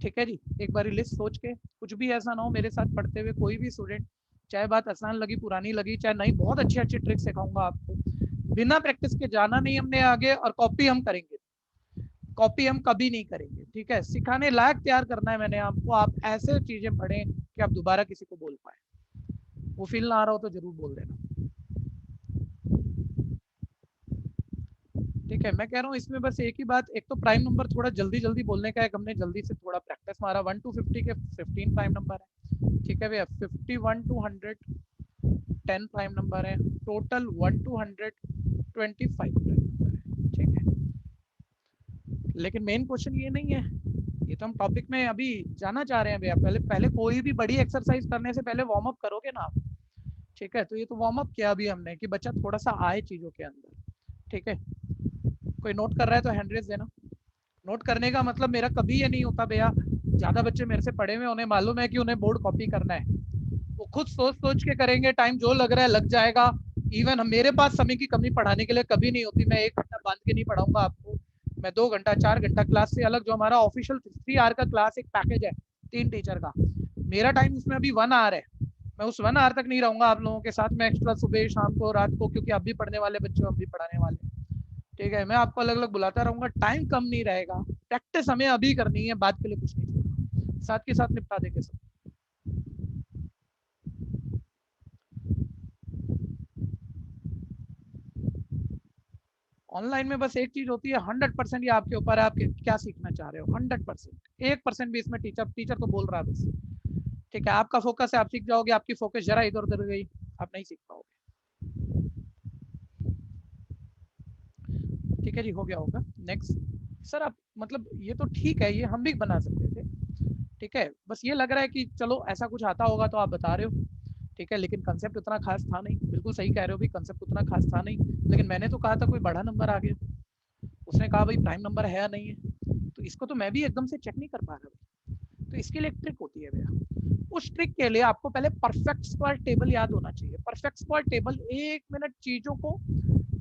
S1: ठीक है जी एक बारी लिस्ट सोच के, कुछ भी ऐसा ना हो मेरे साथ पढ़ते हुए कोई भी स्टूडेंट, चाहे बात आसान लगी पुरानी लगी चाहे नहीं, बहुत अच्छी अच्छी ट्रिक सिखाऊंगा आपको। बिना प्रैक्टिस के जाना नहीं हमने आगे, और कॉपी हम करेंगे, कॉपी हम कभी नहीं करेंगे। ठीक है सिखाने लायक तैयार करना है मैंने आपको, आप ऐसे चीजें पढ़ें कि आप दोबारा किसी को बोल पाए। वो फील ना आ रहा हो तो जरूर बोल देना। ठीक है मैं कह रहा हूँ इसमें बस एक ही बात, एक तो प्राइम नंबर थोड़ा जल्दी जल्दी बोलने का है, हमने जल्दी से थोड़ा प्रैक्टिस मारा। 1 to 50 के 15 प्राइम नंबर है। ठीक है भैया 51 to 100 10 प्राइम नंबर है। टोटल 1 to 100 25 प्राइम नंबर है। ठीक है लेकिन मेन क्वेश्चन ये नहीं है, ये तो हम टॉपिक में अभी जाना चाह रहे हैं भैया। पहले कोई भी बड़ी एक्सरसाइज करने से पहले वार्म अप करोगे ना आप। ठीक है तो ये तो वार्म अप किया अभी हमने कि बच्चा थोड़ा सा आए चीजों के अंदर। ठीक है कोई नोट कर रहा है तो हैंड रेज देना। नोट करने का मतलब मेरा कभी ये नहीं होता भैया ज्यादा बच्चे मेरे से पढ़े हुए, उन्हें मालूम है कि उन्हें बोर्ड कॉपी करना है, वो खुद सोच सोच के करेंगे, टाइम जो लग रहा है लग जाएगा। इवन मेरे पास समय की कमी पढ़ाने के लिए कभी नहीं होती, मैं 1 घंटा बांध के नहीं पढ़ाऊंगा आपको, मैं 2 घंटा 4 घंटा क्लास से अलग, जो हमारा ऑफिशियल 3 आवर का क्लास एक पैकेज है 3 टीचर का, मेरा टाइम उसमें अभी 1 आवर है, मैं उस 1 आवर तक नहीं रहूंगा आप लोगों के साथ में, एक्स्ट्रा सुबह शाम को रात को, क्योंकि आप भी पढ़ने वाले बच्चे हो हम भी पढ़ाने वाले। ठीक है मैं आपको अलग अलग बुलाता रहूंगा, टाइम कम नहीं रहेगा, प्रैक्टिस हमें अभी करनी है, बात के लिए कुछ नहीं छोड़ना, साथ के साथ निपटा देंगे सब। ऑनलाइन में बस एक चीज होती है 100% ये आपके ऊपर है, आप क्या सीखना चाह रहे हो। 100% 1% भी इसमें टीचर तो बोल रहा है बस। ठीक है आपका फोकस है, आप सीख जाओगे, आपकी फोकस जरा इधर उधर गई आप नहीं सीख पाओगे। ठीक है जी हो गया होगा। नेक्स्ट सर आप मतलब ये तो ठीक है, ये हम भी बना सकते थे। ठीक है बस ये लग रहा है कि चलो ऐसा कुछ आता होगा तो आप बता रहे हो। ठीक है लेकिन कंसेप्ट उतना खास था नहीं, बिल्कुल सही कह रहे हो भी कंसेप्ट उतना खास था नहीं, लेकिन मैंने तो कहा था कोई बड़ा नंबर आ गया, उसने कहा भाई प्राइम नंबर है या नहीं है, तो इसको तो मैं भी एकदम से चेक नहीं कर पा रहा। तो इसके लिए एक ट्रिक होती है भैया, उस ट्रिक के लिए आपको पहले परफेक्ट स्क्वायर टेबल याद होना चाहिए। परफेक्ट स्क्वायर टेबल 1 मिनट चीजों को,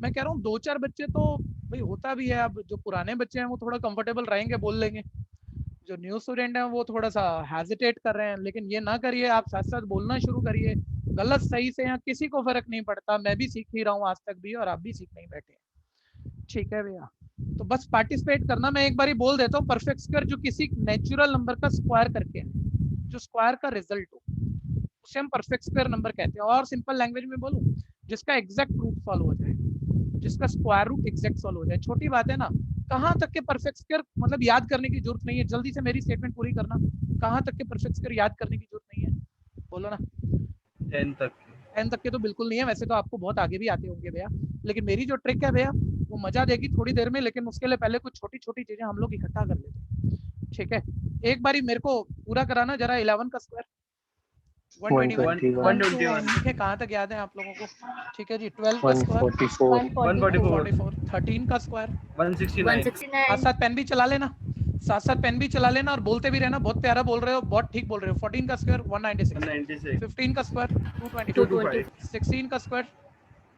S1: मैं कह रहा हूँ 2-4 बच्चे तो भाई होता भी है, अब जो पुराने बच्चे हैं वो थोड़ा कंफर्टेबल रहेंगे बोल लेंगे, जो न्यू स्टूडेंट हैं वो थोड़ा सा हेजिटेट कर रहे हैं, लेकिन ये ना करिए, आप साथ साथ बोलना शुरू करिए, गलत सही से यहाँ किसी को फर्क नहीं पड़ता, मैं भी सीख ही रहा हूँ आज तक भी और आप भी सीख नहीं बैठे। ठीक है भैया तो बस पार्टिसिपेट करना। मैं एक बार ही बोल देता हूँ, परफेक्ट स्क्वायर जो किसी नेचुरल नंबर का स्क्वायर करके है, जो स्क्वायर का रिजल्ट हो उसे हम परफेक्ट स्क्वायर नंबर कहते हैं। और सिंपल लैंग्वेज में बोलूं, जिसका एग्जैक्ट रूट सॉल्व हो जाए, जिसका स्क्वायर रूट एग्जैक्ट सॉल्व हो जाए। छोटी बात है ना, कहाँ तक के परफेक्ट स्क्वायर मतलब याद करने की जरूरत नहीं है। जल्दी से मेरी स्टेटमेंट पूरी करना, कहाँ तक के परफेक्ट स्क्वायर याद करने की जरूरत नहीं है, बोलो ना।
S4: 10 तक
S1: 10 तक के तो बिल्कुल नहीं है, वैसे तो आपको बहुत आगे भी आते होंगे भैया, लेकिन मेरी जो ट्रिक है भैया वो मजा देगी थोड़ी देर में, लेकिन उसके लिए पहले कुछ छोटी छोटी चीजें हम लोग इकट्ठा कर लेते हैं, ठीक है। एक बारी मेरे को पूरा कराना जरा 11 का स्क्वायर 121, ठीक है, कहाँ तक याद है आप लोगों को? ठीक है जी। 12 का स्क्वायर
S4: 144,
S1: 13 का स्क्वायर
S4: 169,
S1: साथ पेन भी चला लेना, साथ साथ पेन भी चला लेना और बोलते भी रहना। बहुत प्यारा बोल रहे हो, बहुत ठीक बोल रहे हो। 14 का स्क्वायर 196, 15 का स्क्वायर 225, 16 का स्क्वायर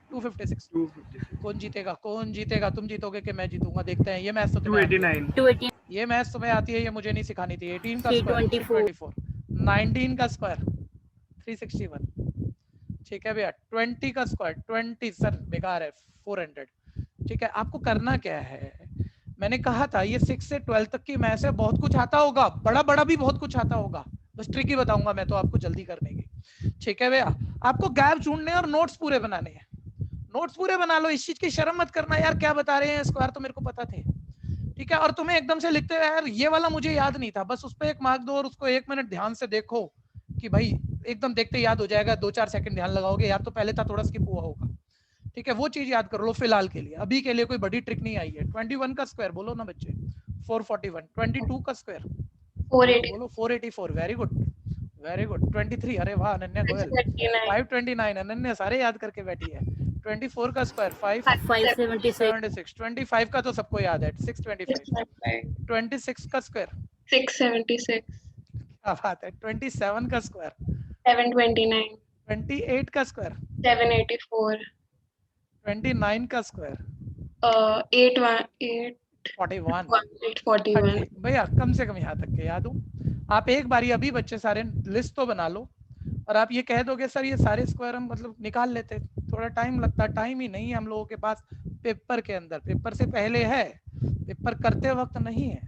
S1: 256। कौन जीतेगा? कौन जीतेगा? तुम जीतोगे कि मैं जीतूंगा? देखते हैं। ये मैथ्स तो तुम्हें आती है।
S5: 289,
S1: ये मैथ्स तुम्हें आती है, ये मुझे नहीं सिखानी थी। 18 का स्क्वायर 324, 19 का स्क्वायर 361, ठीक है भैया। 20 का स्क्वायर 20 सर बेकार है 400, ठीक है। आपको करना क्या है, मैंने कहा था ये 6 से 12 तक की मैथ्स है, बहुत कुछ आता होगा, बड़ा बड़ा भी बहुत कुछ आता होगा, बस ट्रिक ही बताऊंगा मैं तो आपको जल्दी करने की, ठीक है भैया। आपको गैप ढूंढने और नोट्स पूरे बनाने हैं। नोट्स पूरे बना लो, इस चीज की शर्म मत करना यार, क्या बता रहे हैं स्क्वायर तो मेरे को पता थे, ठीक है। और तुम्हें एकदम से लिखते हुए यार ये वाला मुझे याद नहीं था, बस उस पर 1 मार्क दो और उसको 1 मिनट ध्यान से देखो कि भाई एकदम देखते याद हो जाएगा। 2-4 सेकंड ध्यान लगाओगे यार, तो पहले था थोड़ा स्किप हुआ होगा, ठीक है। वो चीज याद कर लो फिलहाल के लिए, अभी के लिए कोई बड़ी ट्रिक नहीं आई है। 21 का स्क्वायर बोलो ना बच्चे 441, 22 का स्क्वायर
S3: 480,
S1: बोलो 484, वेरी गुड वेरी गुड। 23, अरे वाह अनन्या गोयल। 529, अनन्या सारे याद करके बैठी है। 24 का स्क्वायर 576, 25 का तो सबको याद है 625, 26 का स्क्वायर
S3: 676,
S1: क्या बात है। 27 का स्क्वायर
S3: 729,
S1: 28 का स्क्वायर
S3: 784,
S1: 29 का स्क्वायर 41,
S3: 841,
S1: भैया कम से कम यहाँ तक के याद हो। आप एक बारी अभी बच्चे सारे लिस्ट तो बना लो और आप ये कह दोगे सर ये सारे स्क्वायर हम मतलब निकाल लेते, थोड़ा टाइम लगता, टाइम ही नहीं है हम लोगों के पास पेपर के अंदर, पेपर से पहले है, पेपर करते वक्त नहीं है।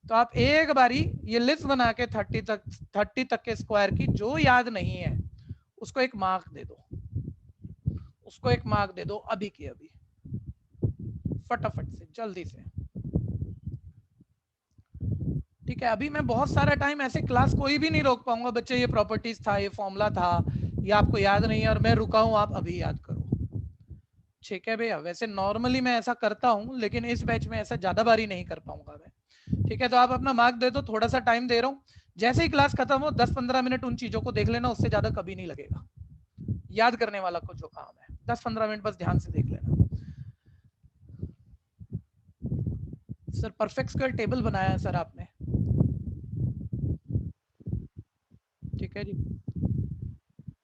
S1: तो आप एक बारी ये लिस्ट बना के 30 तक के स्क्वायर की जो याद नहीं है उसको 1 मार्क दे दो, उसको 1 मार्क दे दो अभी की अभी, फटाफट से जल्दी से, ठीक है। अभी मैं बहुत सारा टाइम ऐसे क्लास कोई भी नहीं रोक पाऊंगा बच्चे, ये प्रॉपर्टीज था, ये फॉर्मूला था, ये आपको याद नहीं है और मैं रुका हूं, आप अभी याद करो, ठीक है भैया। वैसे नॉर्मली मैं ऐसा करता हूं, लेकिन इस बैच में ऐसा ज्यादा बारी नहीं कर पाऊंगा मैं, ठीक है। तो आप अपना मार्क दे दो, थोड़ा सा टाइम दे रहा हूँ, जैसे ही क्लास खत्म हो 10-15 मिनट उन चीजों को देख लेना, उससे ज्यादा कभी नहीं लगेगा। याद करने वाला को जो काम है 10-15 मिनट बस ध्यान से देख लेना। सर परफेक्ट स्क्वायर टेबल बनाया है सर आपने, ठीक है जी।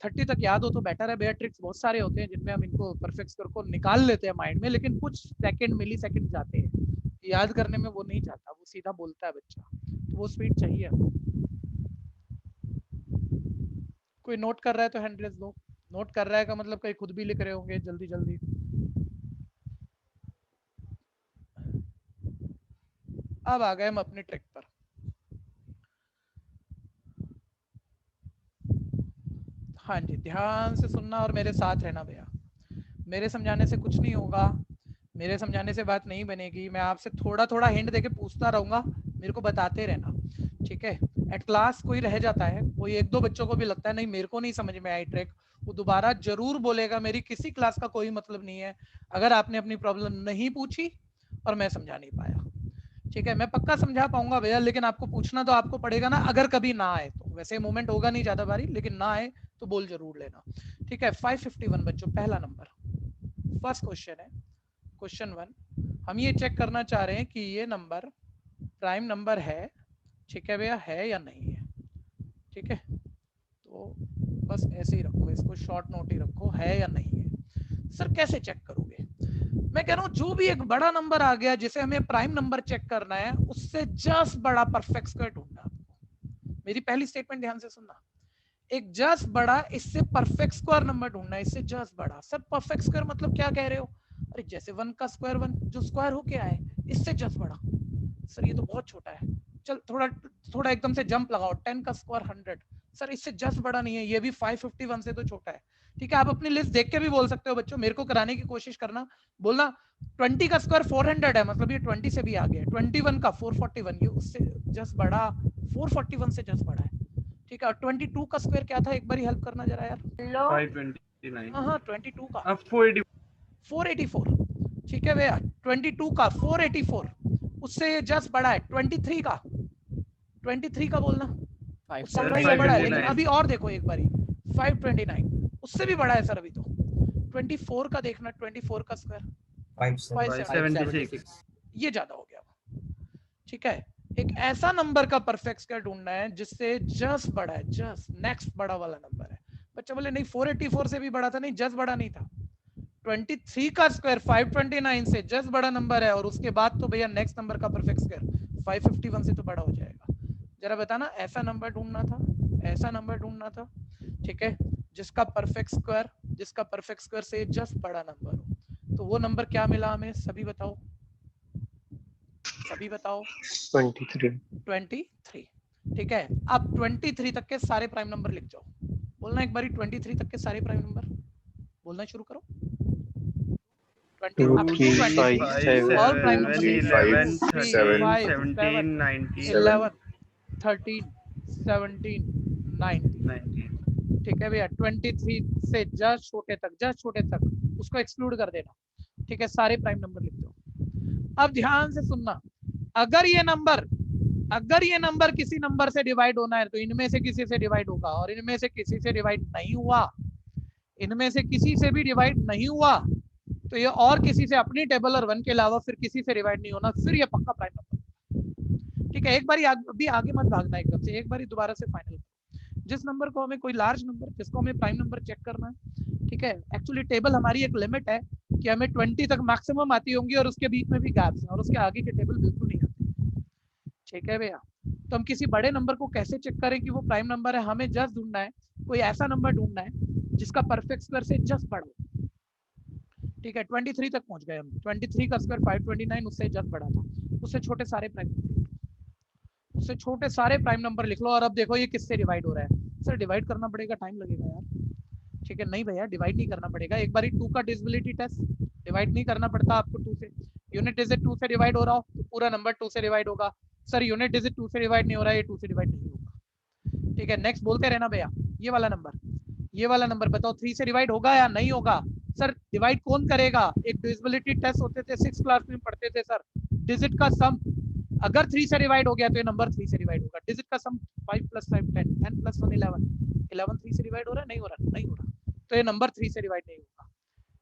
S1: 30 तक याद हो तो बेटर है भैया। ट्रिक्स बहुत सारे होते हैं जिनमें हम इनको परफेक्ट स्क्वायर को निकाल लेते हैं माइंड में, लेकिन कुछ सेकंड मिली सेकंड जाते हैं, याद करने में वो नहीं जाता, वो सीधा बोलता है बच्चा, तो वो स्पीड चाहिए हमको। कोई नोट कर रहा है तो हैंड रेज दो, नोट कर रहा है का मतलब कहीं खुद भी लिख रहे होंगे जल्दी जल्दी। अब आ गए हम अपनी ट्रिक पर। हाँ जी, ध्यान से सुनना और मेरे साथ रहना भैया। मेरे समझाने से कुछ नहीं होगा, मेरे समझाने से बात नहीं बनेगी, मैं आपसे थोड़ा थोड़ा हिंट देके पूछता रहूंगा, मेरे को बताते रहना, ठीक है। एट क्लास कोई रह जाता है, कोई 1-2 बच्चों को भी लगता है नहीं मेरे को नहीं समझ में आई ट्रिक, वो दोबारा जरूर बोलेगा, मेरी किसी क्लास का कोई मतलब नहीं है अगर आपने अपनी प्रॉब्लम नहीं पूछी और मैं समझा नहीं पाया, ठीक है। मैं पक्का समझा पाऊंगा भैया, लेकिन आपको पूछना तो आपको पड़ेगा ना, अगर कभी ना आए तो। वैसे मोमेंट होगा नहीं ज्यादा बारी, लेकिन ना आए तो बोल जरूर लेना, ठीक है। 551 बच्चों, पहला नंबर, फर्स्ट क्वेश्चन है, क्वेश्चन 1। हम ये चेक करना चाह रहे हैं कि ये नंबर प्राइम नंबर है, ठीक है भैया, है या नहीं है, ठीक है। तो बस ऐसे ही रखो इसको, शॉर्ट नोट ही रखो, है या नहीं है। सर कैसे चेक करोगे? मैं कह रहा हूं जो भी एक बड़ा नंबर आ गया जिसे हमें प्राइम नंबर चेक करना है, उससे जस्ट बड़ा परफेक्ट स्क्वायर ढूंढना आपको। मेरी पहली स्टेटमेंट ध्यान से सुनना, एक जस्ट बड़ा, इससे परफेक्ट स्क्वायर नंबर ढूंढना है, इससे जस्ट बड़ा। सर परफेक्ट स्क्वायर मतलब क्या कह रहे हो? अरे जैसे 1 का स्क्वायर 1 जो स्क्वायर होके आए, इससे जस्ट बड़ा। सर ये तो बहुत छोटा है, चल थोड़ा थोड़ा एकदम से जंप लगाओ, 10 का स्क्वायर 100, सर इससे जस्ट बड़ा नहीं है, ये भी 551 से तो छोटा है। ठीक है, आप अपनी लिस्ट देख के भी बोल सकते हो बच्चों, मेरे को कराने की कोशिश करना, बोलना 20 का स्क्वायर 400 है, मतलब ये 20 से भी आगे है। 21 का 441, ये उससे जस्ट बड़ा, 441 से जस्ट बड़ा है। ठीक है, और 22 का स्क्वायर क्या था, एक बार हेल्प करना जरा यार।
S4: 529।
S1: हाँ 22 का
S4: 484।
S1: ठीक है भैया, 22 का 484, उससे ये जस्ट बड़ा है। 23 का बोलना, उससे थोड़ा बड़ा है, लेकिन अभी और देखो एक बारी, 529, उससे भी बड़ा है सर अभी तो। 24 का देखना, 24 का स्क्वायर 576, ये ज्यादा हो गया। ठीक है, एक ऐसा नंबर का परफेक्ट स्क्वायर ढूंढना है जिससे जस्ट बड़ा है, जस्ट नेक्स्ट बड़ा वाला नंबर है। बच्चे बोले नहीं 484 से भी बड़ा था, नहीं जस्ट बड़ा नहीं था। 23 का स्क्वायर 529 से जस्ट बड़ा नंबर है, और उसके बाद तो भैया नेक्स्ट नंबर का परफेक्ट स्क्वायर 551 से तो बड़ा हो जाएगा। जरा बताना, ऐसा नंबर ढूंढना था, ऐसा नंबर ढूंढना था। ठीक है, जिसका परफेक्ट स्क्वायर से जस्ट बड़ा नंबर हो, तो वो नंबर क्या मिला हमें, सभी बताओ, सभी बताओ। 23। ठीक है, अब 23 तक के सारे प्राइम नंबर लिख जाओ। बोलना एक बारी, 23 तक के सारे प्राइम नंबर बोलना शुरू करो।
S2: 2, 3, 5, 7,
S1: all prime numbers
S4: 11,
S8: 7,
S4: 17, 19,
S1: 11, 13, 17, 19। ठीक है भैया, 23 से जस्ट छोटे तक उसको एक्सक्लूड कर देना। ठीक है, सारे प्राइम नंबर लिख दो। अब ध्यान से सुनना, अगर ये नंबर किसी नंबर से डिवाइड होना है तो इनमें से किसी से डिवाइड होगा, और इनमें से किसी से डिवाइड नहीं हुआ, इनमें से किसी से भी डिवाइड नहीं हुआ, तो ये और किसी से अपनी टेबल और 1 के अलावा फिर किसी से डिवाइड नहीं होना, फिर ये पक्का प्राइम नंबर। ठीक है, एक बारी अभी आगे मत भागना एकदम से, एक बारी दोबारा से फाइनल। जिस नंबर को हमें, कोई लार्ज नंबर जिसको हमें प्राइम नंबर चेक करना है, ठीक है, एक्चुअली टेबल हमारी एक लिमिट है कि हमें 20 तक मैक्सिमम आती होंगी, और उसके बीच में भी गैप्स हैं, और उसके आगे के टेबल बिल्कुल नहीं आते। ठीक है भैया, तो हम किसी बड़े नंबर को कैसे चेक करें कि वो प्राइम नंबर है, हमें जस्ट ढूंढना है, कोई ऐसा नंबर ढूंढना है जिसका परफेक्ट स्क्वायर से जस्ट बड़ा हो। ठीक है, 23 तक पहुंच गए हम। 23 का स्क्वायर 529, उससे जस्ट बड़ा था, उससे छोटे सारे प्राइम नंबर लिख लो। और अब देखो ये किससे डिवाइड हो रहा है, सर डिवाइड करना पड़ेगा, टाइम लगेगा यार। ठीक है, नहीं भैया डिवाइड नहीं करना पड़ेगा, एक बारी 2 का डिविजिबिलिटी टेस्ट, डिवाइड नहीं करना पड़ता आपको 2 से। यूनिट डिजिट 2 से डिवाइड हो रहा हो तो पूरा नंबर 2 से डिवाइड होगा। सर यूनिट डिजिट 2 से डिवाइड नहीं हो रहा है, ये 2 से डिवाइड नहीं होगा। ठीक है, नेक्स्ट बोलते रहना भैया। ये वाला नंबर बताओ 3 से डिवाइड होगा या नहीं होगा। सर डिवाइड कौन करेगा, एक डिविजिबिलिटी टेस्ट होते थे 6th क्लास में पढ़ते थे सर, डिजिट का सम अगर 3 से डिवाइड हो गया तो ये नंबर 3 से डिवाइड होगा। डिजिट का सम 5 + 5 10, 10 + 1 11, 11 3 से डिवाइड हो रहा है, नहीं हो रहा, तो ये नंबर 3 से डिवाइड नहीं होगा।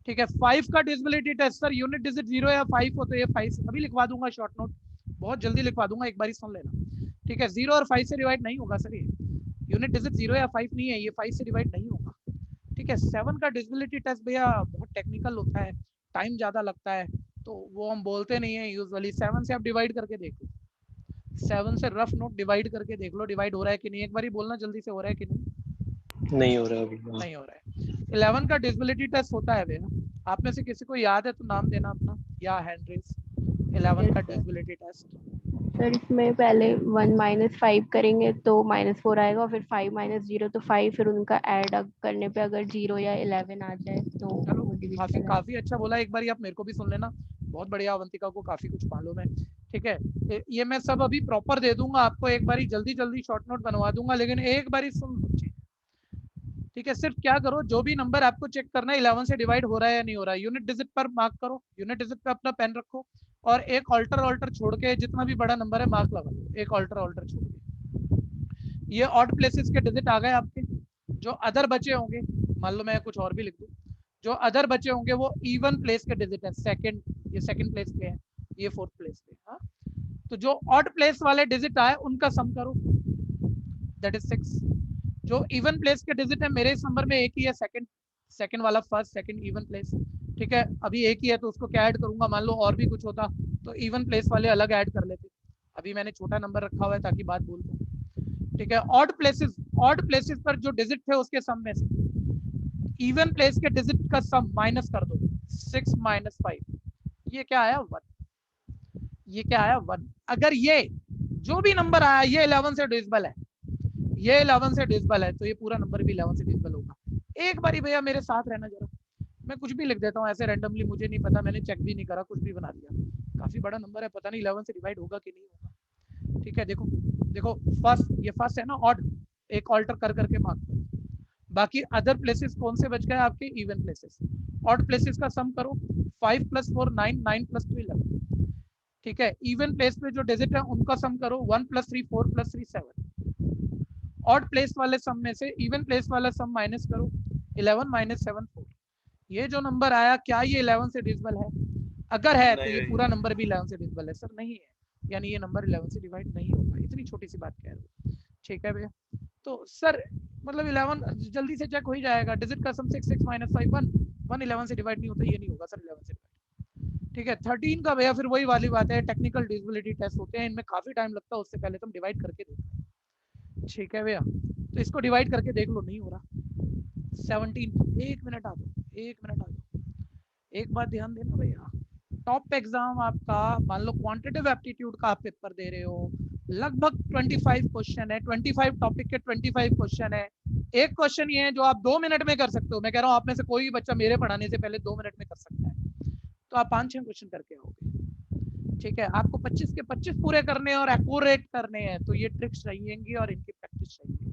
S1: ठीक है, 5 का divisibility test, sir unit digit 0 या 5 हो तो ये 5, अभी लिखवा दूंगा शॉर्ट नोट, बहुत जल्दी लिखवा दूंगा, एक बार सुन लेना। ठीक है, 0 और 5 से डिवाइड नहीं होगा सर, ये यूनिट डिजिट 0 या 5 नहीं है, ये 5 से डिवाइड नहीं होगा। ठीक है, 7 का डिविजिबिलिटी टेस्ट भैया बहुत टेक्निकल होता है, टाइम ज्यादा लगता है, तो वो हम बोलते नहीं है यूजुअली। 7 से आप डिवाइड करके देख लो, 7 से रफ नोट डिवाइड करके देख लो, डिवाइड हो रहा है कि नहीं, एक बार ही बोलना जल्दी से, हो रहा है कि
S2: नहीं हो रहा अभी,
S1: नहीं हो रहा है। 11 का डिविजिबिलिटी टेस्ट होता है भैया, आप में से किसी को याद है तो नाम देना अपना या हैंड रेज। 11 का डिविजिबिलिटी टेस्ट
S10: सर, इसमें पहले 1 - 5 करेंगे तो -4 आएगा, और फिर 5 - 0 तो 5, फिर उनका ऐड करने पे अगर 0 या 11 आ जाए तो
S1: चलो काफी अच्छा बोला, एक बार आप मेरे को भी सुन लेना, बहुत बढ़िया, अवंतिका को काफी कुछ मालूम है। ठीक है, ये मैं सब अभी प्रॉपर दे दूंगा आपको, एक बारी जल्दी शॉर्ट नोट बनवा दूंगा, लेकिन एक बारी सुन लीजिए। ठीक है, सिर्फ क्या करो, जो भी नंबर आपको चेक करना है 11 से डिवाइड हो रहा है या नहीं हो रहा है, यूनिट डिजिट पर मार्क करो, यूनिट डिजिट पे अपना पेन रखो, और एक ऑल्टर छोड़ के जितना भी बड़ा नंबर है मार्क लगा लो, एक ऑल्टर छोड़ के। ये ऑड प्लेसेस के डिजिट आ गए आपके, जो अदर बचे होंगे, मान लो मैं कुछ और भी लिख दूं, जो अदर बचे होंगे वो इवन प्लेस के डिजिट है, सेकंड, ये सेकंड प्लेस पे है, ये 4th प्लेस पे। हाँ, तो जो ऑड प्लेस वाले डिजिट आए उनका सम करो, दैट इज 6। जो इवन प्लेस के डिजिट है, मेरे इस नंबर में एक ही है, सेकंड वाला फर्स्ट, सेकंड इवन प्लेस। ठीक है, अभी एक ही है तो उसको क्या ऐड करूंगा, मान लो और भी कुछ होता तो इवन प्लेस वाले अलग ऐड कर लेते, अभी मैंने छोटा नंबर रखा हुआ है ताकि बात बोल दूं। ठीक है, ऑड प्लेसेस पर जो डिजिट थे उसके सम में से इवन प्लेस के डिजिट का सम माइनस कर दो, 6 - 5, ये क्या आया 1, ये क्या आया 1। अगर ये जो भी नंबर आया ये 11 से डिविजिबल है, ये 11 से डिविजिबल है तो ये पूरा नंबर भी 11 से डिविजिबल होगा। एक बारी भैया मेरे साथ रहना जरा, मैं कुछ भी लिख देता हूँ ऐसे रैंडमली, मुझे नहीं पता, मैंने चेक भी नहीं करा, कुछ भी बना दिया। काफी बड़ा नंबर है, पता नहीं 11 से डिवाइड होगा कि नहीं होगा। ठीक है, देखो देखो फर्स्ट, ये फर्स्ट है ना ऑड, एक ऑल्टर कर करके मार्क करो। बाकी अदर प्लेसेस कौन से बच गए आपके? Even places. ऑड प्लेसेस का सम करो, 5 + 4 9, 9 + 2 11। ठीक है, इवन प्लेस पे जो डिजिट है उनका सम करो, 1 + 3 4 + 3 7। ऑड प्लेस वाले सम में से इवन प्लेस वाला सम माइनस करो, 11 - 7 4। ये जो नंबर आया क्या ये 11 से डिविजिबल है? अगर है तो ये पूरा नंबर भी 11 से डिविजिबल है। सर नहीं है, यानी ये नंबर 11 से डिवाइड नहीं होगा। इतनी छोटी सी बात कह रहे हो। ठीक है भैया, तो सर मतलब 11 जल्दी से चेक हो ही जाएगा। डिजिट का सम 6 6 - 5 1, 1 11 से डिवाइड नहीं होता, ये नहीं होगा सर 11 से डिवाइड। ठीक है, 13 का भैया फिर वही वाली बात है, टेक्निकल डिविजिबिलिटी टेस्ट होते हैं, इनमें काफी टाइम लगता है, उससे पहले तुम डिवाइड करके देखो। ठीक है भैया, तो इसको डिवाइड करके देख लो, नहीं हो रहा। 17, 1 मिनट आ जाओ, 1 मिनट आ जाओ। एक बात ध्यान देना भैया, टॉप एग्जाम आपका, मान लो क्वांटिटेटिव एप्टीट्यूड का आप पेपर दे रहे हो, लगभग 25 क्वेश्चन है, 25 टॉपिक के 25 क्वेश्चन है। एक क्वेश्चन ये है जो आप 2 मिनट में कर सकते हो। मैं कह रहा हूँ आप में से कोई भी बच्चा मेरे पढ़ाने से पहले 2 मिनट में कर सकता है, तो आप 5-6 क्वेश्चन करके आओगे। ठीक है, आपको 25 के 25 पूरे करने हैं और एक्यूरेट करने हैं, तो ये ट्रिक्स चाहिएंगी और इनकी प्रैक्टिस चाहिए।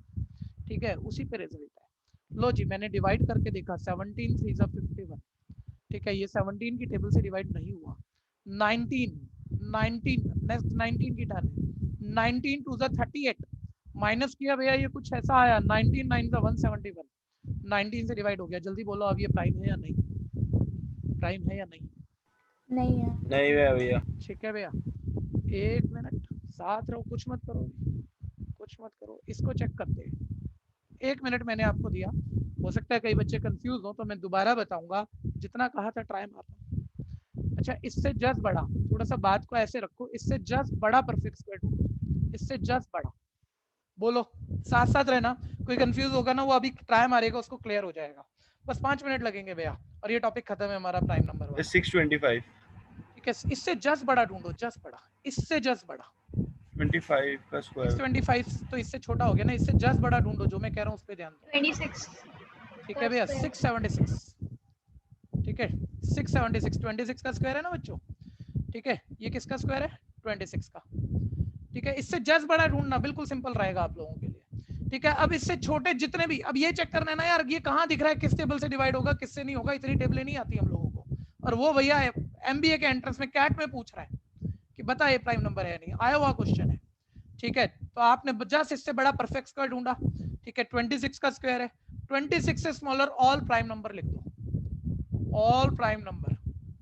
S1: ठीक है, उसी पे रिजल्ट है। लो जी, मैंने डिवाइड करके देखा, 17 3 = 51। ठीक है, ये 17 की टेबल से डिवाइड नहीं हुआ। 19 नेक्स्ट 19 की टर्न है, 19 2 = 38, माइनस किया भैया ये कुछ ऐसा आया, 19 9 = 171, 19 से डिवाइड हो गया। जल्दी बोलो अब ये प्राइम है या नहीं? प्राइम है या नहीं?
S5: नहीं है।
S4: नहीं भैया।
S1: ठीक है भैया, 1 मिनट साथ रहो, कुछ मत करो, कुछ मत करो, इसको चेक करते हैं। 1 मिनट मैंने आपको दिया, हो सकता है कई बच्चे कंफ्यूज हो, तो मैं दोबारा बताऊंगा, जितना कहा था ट्राई मारना। अच्छा, इससे जस्ट बड़ा, थोड़ा सा बात को ऐसे रखो, इससे जस्ट बड़ा परफेक्ट स्क्वायर ढूंढो, इससे जस्ट बड़ा। बोलो, साथ साथ रहना, कोई कंफ्यूज होगा ना वो अभी ट्राई मारेगा, उसको क्लियर हो जाएगा। बस 5 मिनट लगेंगे भैया और ये टॉपिक खत्म है हमारा प्राइम नंबर वाला।
S4: 625।
S1: ठीक है, इससे जस्ट बड़ा ढूंढो, जस्ट बड़ा, इससे जस्ट बड़ा।
S4: 25 का स्क्वायर।
S1: 625 तो इससे छोटा हो गया ना, इससे जस्ट बड़ा ढूंढो, जो मैं कह रहा हूँ उस पर ध्यान दो।
S3: 26।
S1: ठीक है भैया, 676। ठीक है, 676 26 का स्क्वायर है ना बच्चों। ठीक है, ये किसका स्क्वायर है? 26 का। ठीक है, इससे जस्ट बड़ा ढूंढना बिल्कुल सिंपल रहेगा आप लोगों के लिए। ठीक है, अब इससे छोटे जितने भी, अब ये चेक करना है ना यार, ये कहाँ दिख रहा है, किस टेबल से डिवाइड होगा, किससे नहीं होगा। इतनी टेबलें नहीं आती हम लोगों को, और वो भैया MBA के एंट्रेंस में कैट में पूछ रहा है कि बता ये प्राइम नंबर है नहीं, आया हुआ क्वेश्चन है। ठीक है, तो आपने जस्ट इससे बड़ा परफेक्ट स्क्वायर ढूंढा। ठीक है, 26 का स्क्वायर है, 26 से स्मॉलर ऑल प्राइम नंबर लिख दो, all prime number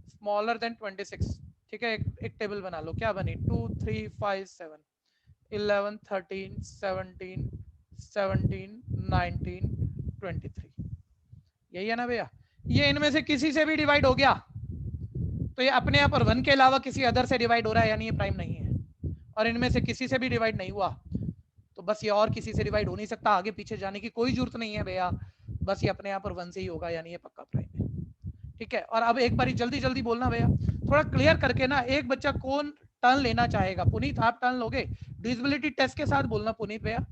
S1: smaller than 26। ठीक है, एक टेबल बना लो, क्या बनी? 2 3 5 7 11 13 17 17 19 23। यही है ना भैया? ये इनमें से किसी से भी डिवाइड हो गया तो ये अपने आप और 1 के अलावा किसी अदर से डिवाइड हो रहा है, यानी ये प्राइम नहीं है। और इनमें से किसी से भी डिवाइड नहीं हुआ तो बस ये और किसी से डिवाइड हो नहीं सकता, आगे पीछे जाने की कोई जरूरत नहीं है भैया, बस ये अपने आप और 1 से ही होगा, यानी ये पक्का प्राइम है। ठीक है, और अब एक बारी जल्दी जल्दी बोलना भैया, थोड़ा क्लियर करके ना। एक बच्चा कौन टर्न लेना चाहेगा? पुनीत, आप टर्न लोगे? डिविजिबिलिटी टेस्ट के साथ बोलना पुनीत भैया।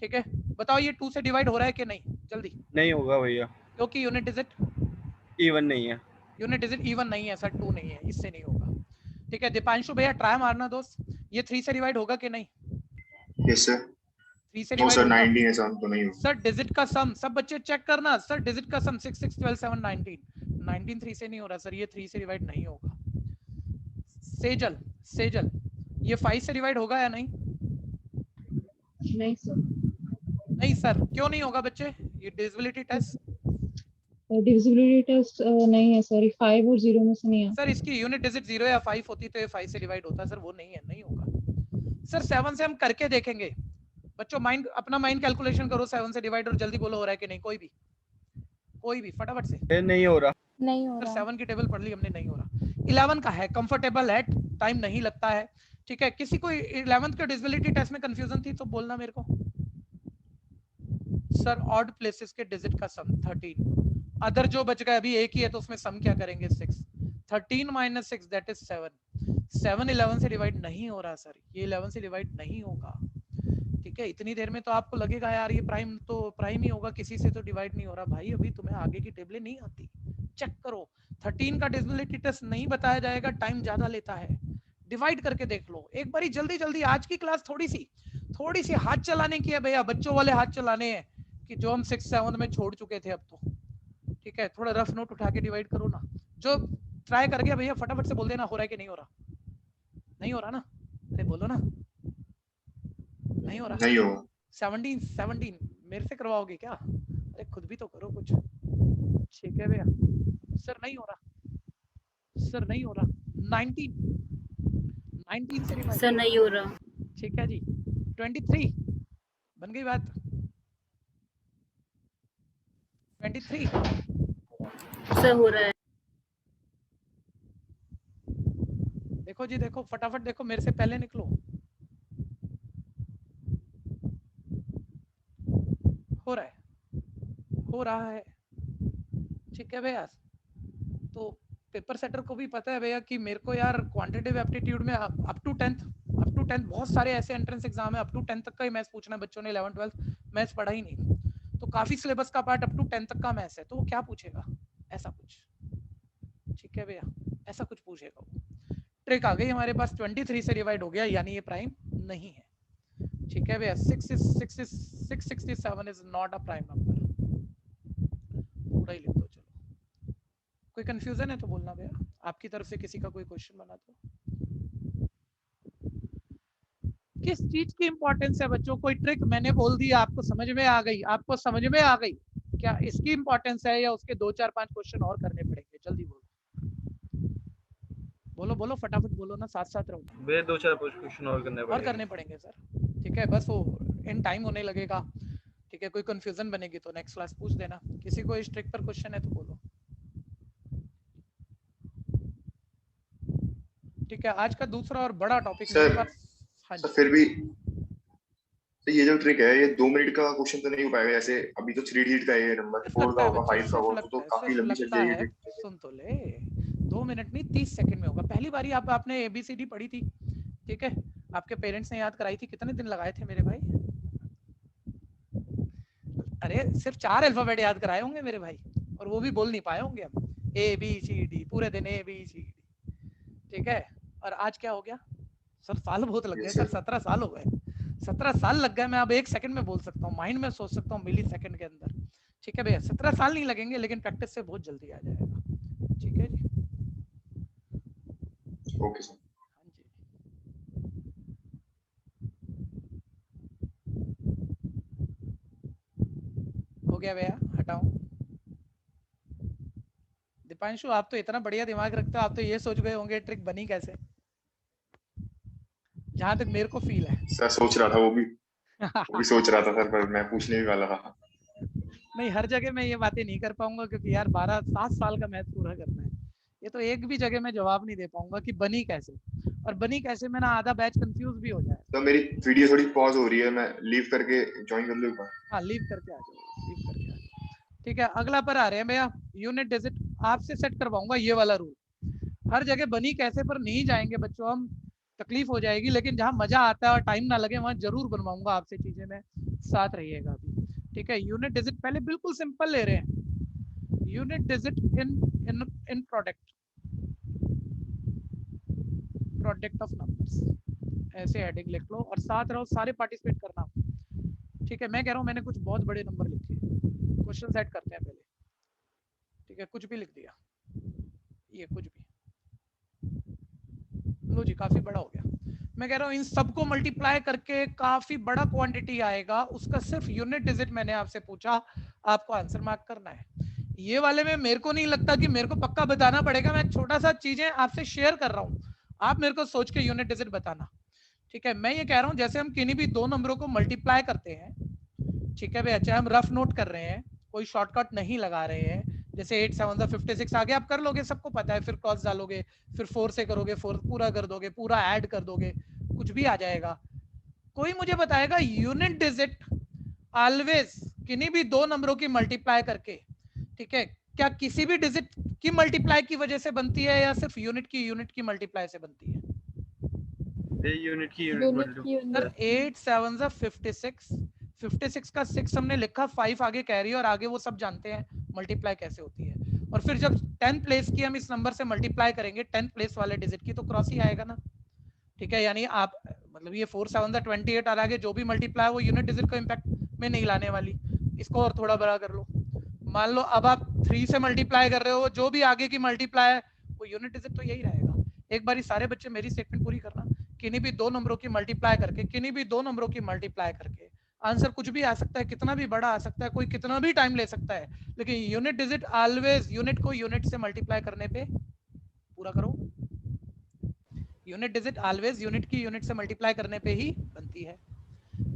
S1: ठीक है, बताओ ये 2 से डिवाइड हो रहा है कि नहीं? जल्दी।
S4: नहीं होगा भैया,
S1: क्योंकि यूनिट डिजिट
S4: इवन नहीं है।
S1: यूनिट डिजिट इवन नहीं है सर, 2 नहीं है, इससे नहीं होगा। ठीक है, दीपांशु भैया ट्राई मारना दोस्त, ये 3 से डिवाइड होगा कि नहीं?
S8: Yes sir.
S1: 3 से
S8: नो
S1: डिवाइड
S8: सर,
S1: होगा
S8: 19 है सर, तो नहीं होगा।
S1: सर। डिजिट का सम, सब बच्चे चेक करना सर, डिजिट का सम 6 6 12 7 19 19 3 से नहीं हो रहा सर, ये 3 से डिवाइड नहीं होगा। सेजल सेजल, ये 5 से डिवाइड होगा या नहीं?
S7: नहीं सर।
S1: नहीं सर, क्यों नहीं होगा बच्चे? ये डिविजिबिलिटी टेस्ट,
S7: डिविजिबिलिटी टेस्ट नहीं है सर, 5 और 0 में से नहीं है
S1: सर। इसकी यूनिट डिजिट 0 या 5 होती तो ये 5 से डिवाइड होता सर, वो नहीं है, नहीं होगा सर। 7 से हम करके देखेंगे बच्चों, माइंड अपना माइंड कैलकुलेशन करो, 7 से डिवाइड, और जल्दी बोलो हो रहा है कि नहीं? कोई भी फटाफट से।
S4: नहीं हो रहा,
S5: नहीं हो
S1: सर
S5: रहा।
S1: 7 की टेबल पढ़ ली हमने, नहीं हो रहा। 11 का है, कंफर्टेबल है, टाइम नहीं लगता है। ठीक है, किसी को 11th के डिविजिबिलिटी टेस्ट में कंफ्यूजन थी तो बोलना मेरे को। सर ऑड प्लेसेस के डिजिट का सम 13, अदर जो बच गया अभी एक ही है तो उसमें सम क्या करेंगे? 6। 13 - 6 दैट इज 7। 7 11 से डिवाइड नहीं हो रहा सर, ये 11 से डिवाइड नहीं होगा। ठीक है, इतनी देर में तो आपको लगेगा यार ये प्राइम तो प्राइम ही होगा, किसी से तो डिवाइड नहीं हो रहा। भाई अभी तुम्हें आगे की टेबलें नहीं आती, चेक करो। 13 का डिविजिबिलिटी टेस्ट नहीं बताया जाएगा, टाइम ज्यादा लेता है, डिवाइड करके देख लो एक बारी जल्दी जल्दी। आज की क्लास थोड़ी सी हाथ चलाने की है भैया, बच्चों वाले हाथ चलाने हैं कि जो हम 6-7 में छोड़ चुके थे अब तो। ठीक है, थोड़ा रफ नोट उठा के डिवाइड करो ना। जो ट्राई कर गया भैया फटाफट से बोल देना हो रहा है कि नहीं हो रहा। नहीं हो रहा ना, अरे बोलो ना, नहीं हो रहा।
S8: नहीं होगा।
S1: 17 मेरे से करवाओगे क्या? अरे खुद भी तो करो कुछ। ठीक है भैया, सर नहीं हो रहा, सर नहीं हो रहा। 19 से रिवाइज
S5: सर नहीं हो रहा।
S1: ठीक है जी। 23 बन गई बात। 23
S5: सर हो रहा है।
S1: देखो जी, देखो फटाफट देखो, मेरे से पहले निकलो। हो रहा है, हो रहा है। ठीक है भैया, तो पेपर सेटर को भी पता है भैया कि मेरे को यार क्वांटिटेटिव एप्टीट्यूड में अप टू 10th बहुत सारे ऐसे एंट्रेंस एग्जाम है, अप टू 10th तक का ही मैथ्स पूछना है। बच्चों ने 11th-12th मैथ्स पढ़ा ही नहीं, तो काफी सिलेबस का पार्ट अप टू 10th तक का मैथ्स है, तो वो क्या पूछेगा ऐसा कुछ। ठीक है भैया, ऐसा कुछ पूछेगा वो। ट्रिक आ गई हमारे पास, 23 से डिवाइड हो गया, यानी ये प्राइम नहीं है। ठीक है भैया, 667 is not a prime number. पूरा ही लिख दो। चलो, कोई कंफ्यूजन है तो बोलना भैया, आपकी तरफ से किसी का कोई क्वेश्चन बना तो। किस चीज की इंपॉर्टेंस है बच्चों? कोई ट्रिक मैंने बोल दी, आपको समझ में आ गई? आपको समझ में आ गई क्या इसकी इंपॉर्टेंस है, या उसके 2-4-5 क्वेश्चन और करने पड़ेंगे? जल्दी बोलो, बोलो बोलो फटाफट बोलो ना, साथ साथ रहो।
S4: वे 2-4 क्वेश्चन और करने
S1: पड़ेंगे सर। ठीक है, बस वो इन टाइम होने लगेगा। ठीक है, कोई कंफ्यूजन बनेगी तो नेक्स्ट क्लास पूछ देना। किसी को इस ट्रिक पर क्वेश्चन है तो बोलो। ठीक है, आज का दूसरा और बड़ा टॉपिक मेरे पास। हाँ
S8: सर फिर भी ये जो ट्रिक है, ये 2 मिनट का क्वेश्चन तो नहीं हो पाएगा? जैसे अभी तो 3 डिजिट का ये नंबर 4 का होगा, 5 का होगा, तो काफी लंबी चल जाएगी।
S1: सुन तो ले, 2 मिनट नहीं 30 सेकंड में होगा। पहली बारी आपने ABCD पढ़ी थी, ठीक है, आपके पेरेंट्स ने याद कराई थी, कितने दिन लगाए थे मेरे भाई? अरे सिर्फ 4 अल्फाबेट याद कराए होंगे मेरे भाई, और वो भी बोल नहीं पाए होंगे हम। ABCD पूरे दिन ABCD। ठीक है, और आज क्या हो गया सर? साल बहुत लग गए सर, 17 साल हो गए। 17 साल लग गए। मैं अब 1 सेकंड में बोल सकता हूँ, माइंड में सोच सकता हूँ मिली सेकंड के अंदर। ठीक है भैया, 17 साल नहीं लगेंगे, लेकिन प्रैक्टिस से बहुत जल्दी आ जाएगा। ठीक है जी,
S8: ओके सर।
S1: हाँ जी। हो गया भैया, हटाओ। दीपांशु, आप तो इतना बढ़िया दिमाग रखते हो, आप तो ये सोच गए होंगे ट्रिक बनी कैसे, जहां तक मेरे को फील है।
S8: सर सोच रहा था, वो भी सोच रहा था सर, पर मैं पूछने भी वाला था।
S1: नहीं, हर जगह मैं ये बातें नहीं कर पाऊंगा, क्योंकि यार 7 साल का मैथ पूरा करना है। ये तो एक भी जगह मैं जवाब नहीं दे पाऊंगा कि बनी कैसे, और बनी कैसे में ना आधा बैच कंफ्यूज भी हो जाए।
S8: तो मेरी वीडियो थोड़ी पॉज हो रही है, मैं लीव करके ज्वाइन कर लूँ?
S1: हाँ, लीव करके आ जाओ, लीव करके आ जाओ। ठीक है, अगला पर आ रहे हैं भैया, यूनिट डिजिट आपसे सेट करवाऊंगा ये वाला रूल। हर जगह बनी कैसे पर नहीं जाएंगे बच्चों हम, तकलीफ हो जाएगी, लेकिन जहाँ मजा आता है और टाइम ना लगे वहाँ जरूर बनवाऊंगा आपसे चीजें, में साथ रहिएगा अभी। ठीक है, यूनिट डिजिट पहले बिल्कुल सिंपल ले रहे हैं। Unit digit in product of numbers, ऐसे हेडिंग लिख लो और साथ रहो, सारे पार्टिसिपेट करना। ठीक है, मैं कह रहा हूँ मैंने कुछ बहुत बड़े नंबर लिखे, क्वेश्चन सेट करते हैं पहले। ठीक है, कुछ भी लिख दिया, ये कुछ भी, लो जी, काफी बड़ा हो गया। मैं कह रहा हूँ इन सबको मल्टीप्लाई करके काफी बड़ा क्वांटिटी आएगा, उसका सिर्फ यूनिट डिजिट मैंने आपसे पूछा, आपको आंसर मार्क करना है। ये वाले में मेरे को नहीं लगता कि मेरे को पक्का बताना पड़ेगा, मैं छोटा सा चीजें आपसे शेयर कर रहा हूँ, आप मेरे को सोच के यूनिट डिजिट बताना। ठीक है, मैं ये कह रहा हूँ जैसे हम किन्हीं भी 2 नंबरों को मल्टीप्लाई करते हैं, ठीक है भैया, चाहे हम रफ नोट कर रहे हैं, कोई शॉर्टकट नहीं लगा रहे हैं, जैसे 8 7 56 आगे आप कर लोगे, सबको पता है, फिर क्रॉस डालोगे, फिर 4 से करोगे, 4 पूरा कर दोगे, पूरा ऐड कर दोगे, कुछ भी आ जाएगा। कोई मुझे बताएगा यूनिट डिजिट ऑलवेज किन्हीं भी 2 नंबरों की मल्टीप्लाई करके, ठीक है, क्या किसी भी डिजिट की मल्टीप्लाई की वजह से बनती है, या सिर्फ यूनिट की मल्टीप्लाई से बनती है?
S4: ये यूनिट की यूनिट बोल रहे हो
S1: सर 8 7 56, 56 का 6 हमने लिखा, 5 आगे कैरी और आगे वो सब जानते हैं मल्टीप्लाई कैसे होती है। और फिर जब 10 प्लेस की हम इस नंबर से मल्टीप्लाई करेंगे 10 प्लेस वाले डिजिट की, तो क्रॉस ही आएगा ना। ठीक है, यानी आप मतलब ये 4 7 28 और आगे जो भी मल्टीप्लाई वो यूनिट डिजिट को इम्पैक्ट में नहीं लाने वाली। इसको और थोड़ा बड़ा कर लो, मान लो अब आप 3 से मल्टीप्लाई कर रहे हो, जो भी आगे की मल्टीप्लाई है वो यूनिट डिजिट तो यही रहेगा। एक बार सारे बच्चे मेरी स्टेटमेंट पूरी करना, किन्हीं भी दो नंबरों की मल्टीप्लाई करके, किन्हीं भी दो नंबरों की मल्टीप्लाई करके आंसर कुछ भी आ सकता है, कितना भी बड़ा आ सकता है, कोई कितना भी टाइम ले सकता है, लेकिन यूनिट डिजिट ऑलवेज यूनिट को यूनिट से मल्टीप्लाई करने पे पूरा करो। यूनिट डिजिट ऑलवेज यूनिट की यूनिट से मल्टीप्लाई करने पे ही बनती है।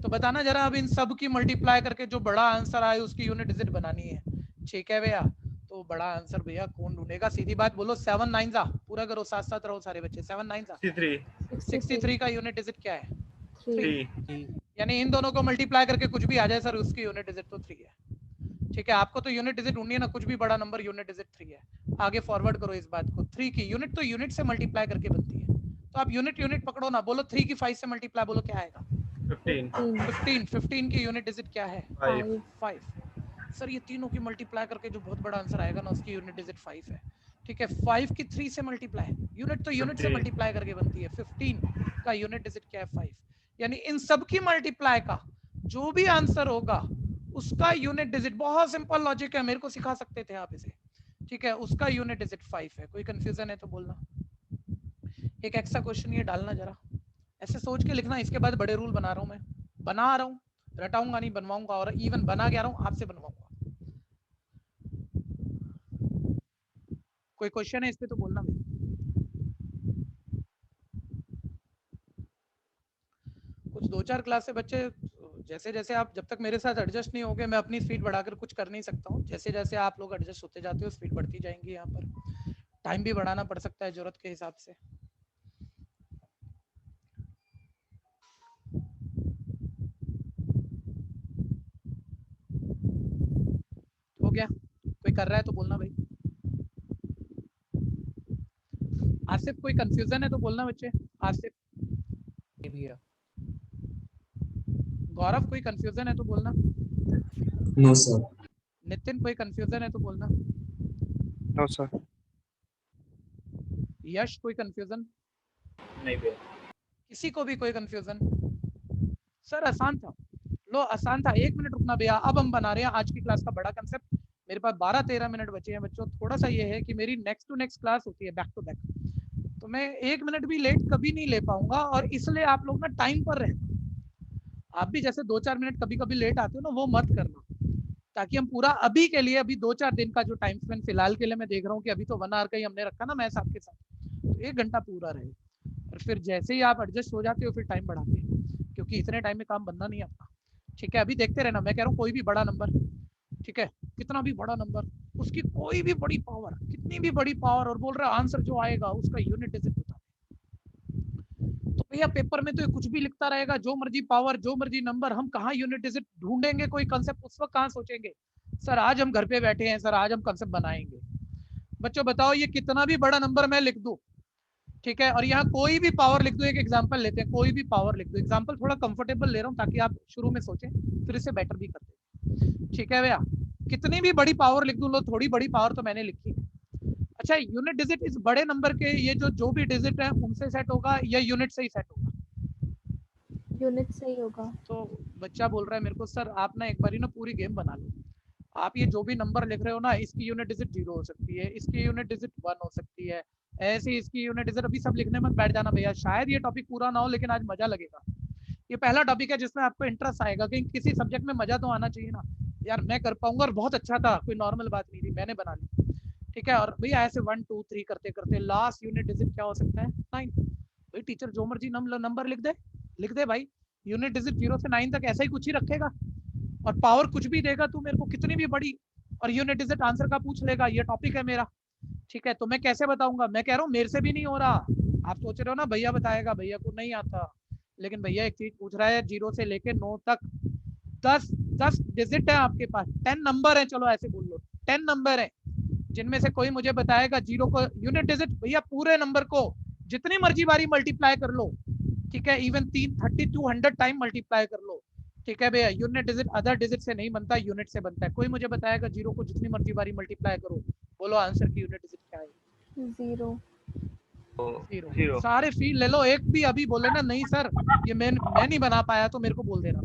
S1: तो बताना जरा, अब इन सब की मल्टीप्लाई करके जो बड़ा आंसर आए उसकी यूनिट डिजिट बनानी है। ठीक है भैया, तो बड़ा आंसर भैया कौन ढूंढेगा? सीधी बात बोलो, 7 9 जा पूरा करो, साथ साथ रहो सारे बच्चे। 7 9 जा 63 का यूनिट डिजिट क्या है? 3। यानी इन दोनों को मल्टीप्लाई करके कुछ भी आ जाए सर, उसकी यूनिट डिजिट तो 3 है। ठीक है, आपको तो यूनिट डिजिट ढूंढनी है ना, कुछ भी बड़ा नंबर यूनिट डिजिट 3 है। आगे फॉरवर्ड करो इस बात को, 3 की यूनिट तो यूनिट से मल्टीप्लाई करके बनती है। तो आप यूनिट यूनिट पकड़ो ना, बोलो 3 की 5 से मल्टीप्लाई, बोलो क्या आएगा? 15 की यूनिट डिजिट क्या है? 5। सर ये तीनों की मल्टीप्लाई करके जो बहुत बड़ा आंसर आएगा ना, उसकी यूनिट डिजिट 5 है। ठीक है, 5 की 3 से मल्टीप्लाई, यूनिट तो यूनिट से मल्टीप्लाई करके बनती है। 15 का यूनिट डिजिट क्या है? 5। यानी इन सब की मल्टीप्लाई का जो भी आंसर होगा उसका यूनिट डिजिट, बहुत सिंपल लॉजिक है, मेरे को सिखा सकते थे आप इसे। ठीक है, उसका यूनिट डिजिट 5 है। कोई कंफ्यूजन है तो बोलना। एक एक्स्ट्रा क्वेश्चन ये डालना जरा, ऐसे सोच के लिखना। इसके बाद बड़े रूल बना रहा हूं मैं, बना रहा हूं, रटाऊंगा नहीं, बनवाऊंगा, और इवन बना के आ रहा हूं, आपसे बनवाऊंगा। कोई क्वेश्चन है इस पे तो बोलना भाई। कुछ 2-4 क्लास से बच्चे जैसे जैसे आप, जब तक मेरे साथ एडजस्ट नहीं होगे मैं अपनी स्पीड बढ़ाकर कुछ कर नहीं सकता हूँ। जैसे जैसे आप लोग एडजस्ट होते जाते हो स्पीड बढ़ती जाएंगी। यहाँ पर टाइम भी बढ़ाना पड़ सकता है जरूरत के हिसाब से। हो गया? कोई कर रहा है तो बोलना भाई। आसिफ कोई कंफ्यूजन है तो बोलना बच्चे। आसिफ भैया। गौरव कोई कंफ्यूजन है तो बोलना।
S6: No sir.
S1: नितिन कोई कंफ्यूजन है तो बोलना।
S4: No sir.
S1: यश कोई कंफ्यूजन?
S6: नहीं भैया।
S1: किसी को भी कोई कंफ्यूजन? सर आसान था, लो आसान था। 1 मिनट रुकना भैया, अब हम बना रहे हैं आज की क्लास का बड़ा कंसेप्ट। मेरे पास 12-13 मिनट बचे हैं बच्चों। थोड़ा सा ये है कि मेरी नेक्स्ट टू नेक्स्ट क्लास होती है बैक टू बैक, तो मैं 1 मिनट भी लेट कभी नहीं ले पाऊंगा, और इसलिए आप लोग ना टाइम पर रहना। आप भी जैसे 2-4 मिनट कभी कभी लेट आते हो ना, वो मत करना, ताकि हम पूरा अभी के लिए, अभी 2-4 दिन का जो टाइम स्पेंड फिलहाल के लिए मैं देख रहा हूँ कि अभी तो 1 आवर का ही हमने रखा ना मैथ्स आपके साथ, तो 1 घंटा पूरा रहे। और फिर जैसे ही आप एडजस्ट हो जाते हो फिर टाइम बढ़ाते हैं, क्योंकि इतने टाइम में काम बनना नहीं आपका। ठीक है, अभी देखते रहना। मैं कह रहा हूँ कोई भी बड़ा नंबर, ठीक है, कितना भी बड़ा नंबर, उसकी कोई भी बड़ी पावर, कितनी भी बड़ी पावर, और बोल रहा है आंसर जो आएगा उसका यूनिट डिजिट बता। तो भैया पेपर में तो कुछ भी लिखता रहेगा, जो मर्जी पावर, जो मर्जी नंबर, हम कहाँ यूनिट डिजिट ढूंढेंगे? कोई कंसेप्ट उस वक्त कहाँ सोचेंगे? सर आज हम घर पे बैठे हैं, सर आज हम कंसेप्ट बनाएंगे। बच्चों बताओ, ये कितना भी बड़ा नंबर मैं लिख दूं, ठीक है, और यहाँ कोई भी पावर लिख दो, एक एग्जांपल लेते हैं, कोई भी पावर लिख दो। एग्जांपल थोड़ा कंफर्टेबल ले रहा हूँ ताकि आप शुरू में सोचें, फिर इसे बेटर भी करते। ठीक है भैया, कितनी भी बड़ी पावर लिख दूं, लो थोड़ी बड़ी पावर तो मैंने लिखी है। अच्छा, यूनिट डिजिट इस बड़े नंबर के ये जो भी डिजिट है उनसे सेट होगा या यूनिट से ही सेट होगा?
S10: यूनिट से ही होगा।
S1: तो बच्चा बोल रहा है मेरे को, सर आप ना एक बारी ना पूरी गेम बना लो। आप ये जो भी नंबर लिख रहे हो ना, इसकी यूनिट डिजिट 0 हो सकती है, इसकी यूनिट डिजिट 1 हो सकती है, ऐसे इसकी यूनिट डिजिट। अभी सब लिखने मत बैठ जाना भैया, शायद ये टॉपिक पूरा ना हो, लेकिन आज मजा लगेगा। ये पहला टॉपिक है जिसमें आपको इंटरेस्ट आएगा, कि किसी सब्जेक्ट में मजा तो आना चाहिए ना यार। मैं कर पाऊंगा, और बहुत अच्छा था, कोई नॉर्मल बात नहीं थी, मैंने बना ली। ठीक है, और भैया ऐसे 1 2 3 करते करते लास्ट यूनिट डिजिट क्या हो सकता है? 9। भाई टीचर जो मर्जी नंबर लिख दे भाई, यूनिट डिजिट 0 से 9 तक ऐसा ही कुछ ही रखेगा, और पावर कुछ भी देगा तू मेरे को, कितनी भी बड़ी, और यूनिट डिजिट आंसर का पूछ लेगा। ये टॉपिक है मेरा। ठीक है, तो मैं कैसे बताऊंगा? मैं कह रहा हूँ मेरे से भी नहीं हो रहा। आप सोच रहे हो ना भैया बताएगा, भैया को नहीं आता, लेकिन भैया एक चीज पूछ रहा है, 0 से लेके 9 तक 10 डिजिट है आपके पास, 10 नंबर है, चलो ऐसे बोल लो 10 नंबर है, जिनमें से कोई मुझे बताएगा 0 को यूनिट डिजिट, भैया पूरे नंबर को जितनी मर्जी बारी मल्टीप्लाई कर लो, ठीक है, इवन 3200 टाइम मल्टीप्लाई कर लो, ठीक है भैया, यूनिट डिजिट अदर डिजिट से नहीं बनता, यूनिट से बनता है। कोई मुझे बताएगा जीरो को जितनी मर्जी बारी मल्टीप्लाई करो, बोलो आंसर की यूनिट डिजिट क्या है?
S10: जीरो।
S1: जीरो। सारे फील ले लो, एक भी अभी बोले ना नहीं सर ये मैं नहीं बना पाया तो मेरे को बोल देना,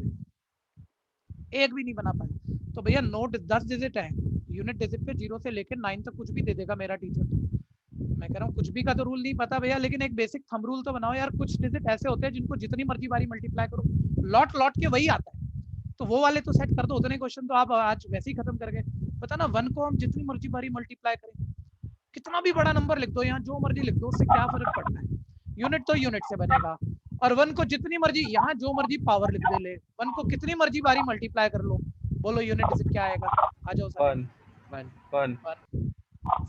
S1: एक भी नहीं बना पाया तो भैया नोट 10 डिजिट है, यूनिट डिजिट पे 0 से लेकर 9 तक कुछ भी दे देगा मेरा टीचर। तो मैं कह रहा हूँ कुछ भी का तो रूल नहीं पता भैया, लेकिन एक बेसिक थंब रूल तो बनाओ यार। कुछ डिजिट ऐसे होते हैं जिनको जितनी मर्जी बारी मल्टीप्लाई करो लौट के वही आता है, तो वो वाले तो सेट कर दो। उतने क्वेश्चन तो आप आज वैसे ही खत्म कर गए। पता ना 1 को हम जितनी मर्जी बारी मल्टीप्लाई करें, कितना भी बड़ा नंबर लिख दो यहाँ, जो मर्जी लिख दो, उससे क्या फर्क पड़ता है? यूनिट तो यूनिट से बनेगा। और 1 को जितनी मर्जी यहाँ जो मर्जी पावर लिख दे ले, 1 को कितनी मर्जी बारी मल्टीप्लाई कर लो, बोलो यूनिट डिजिट क्या आएगा? आ जाओ सर। 1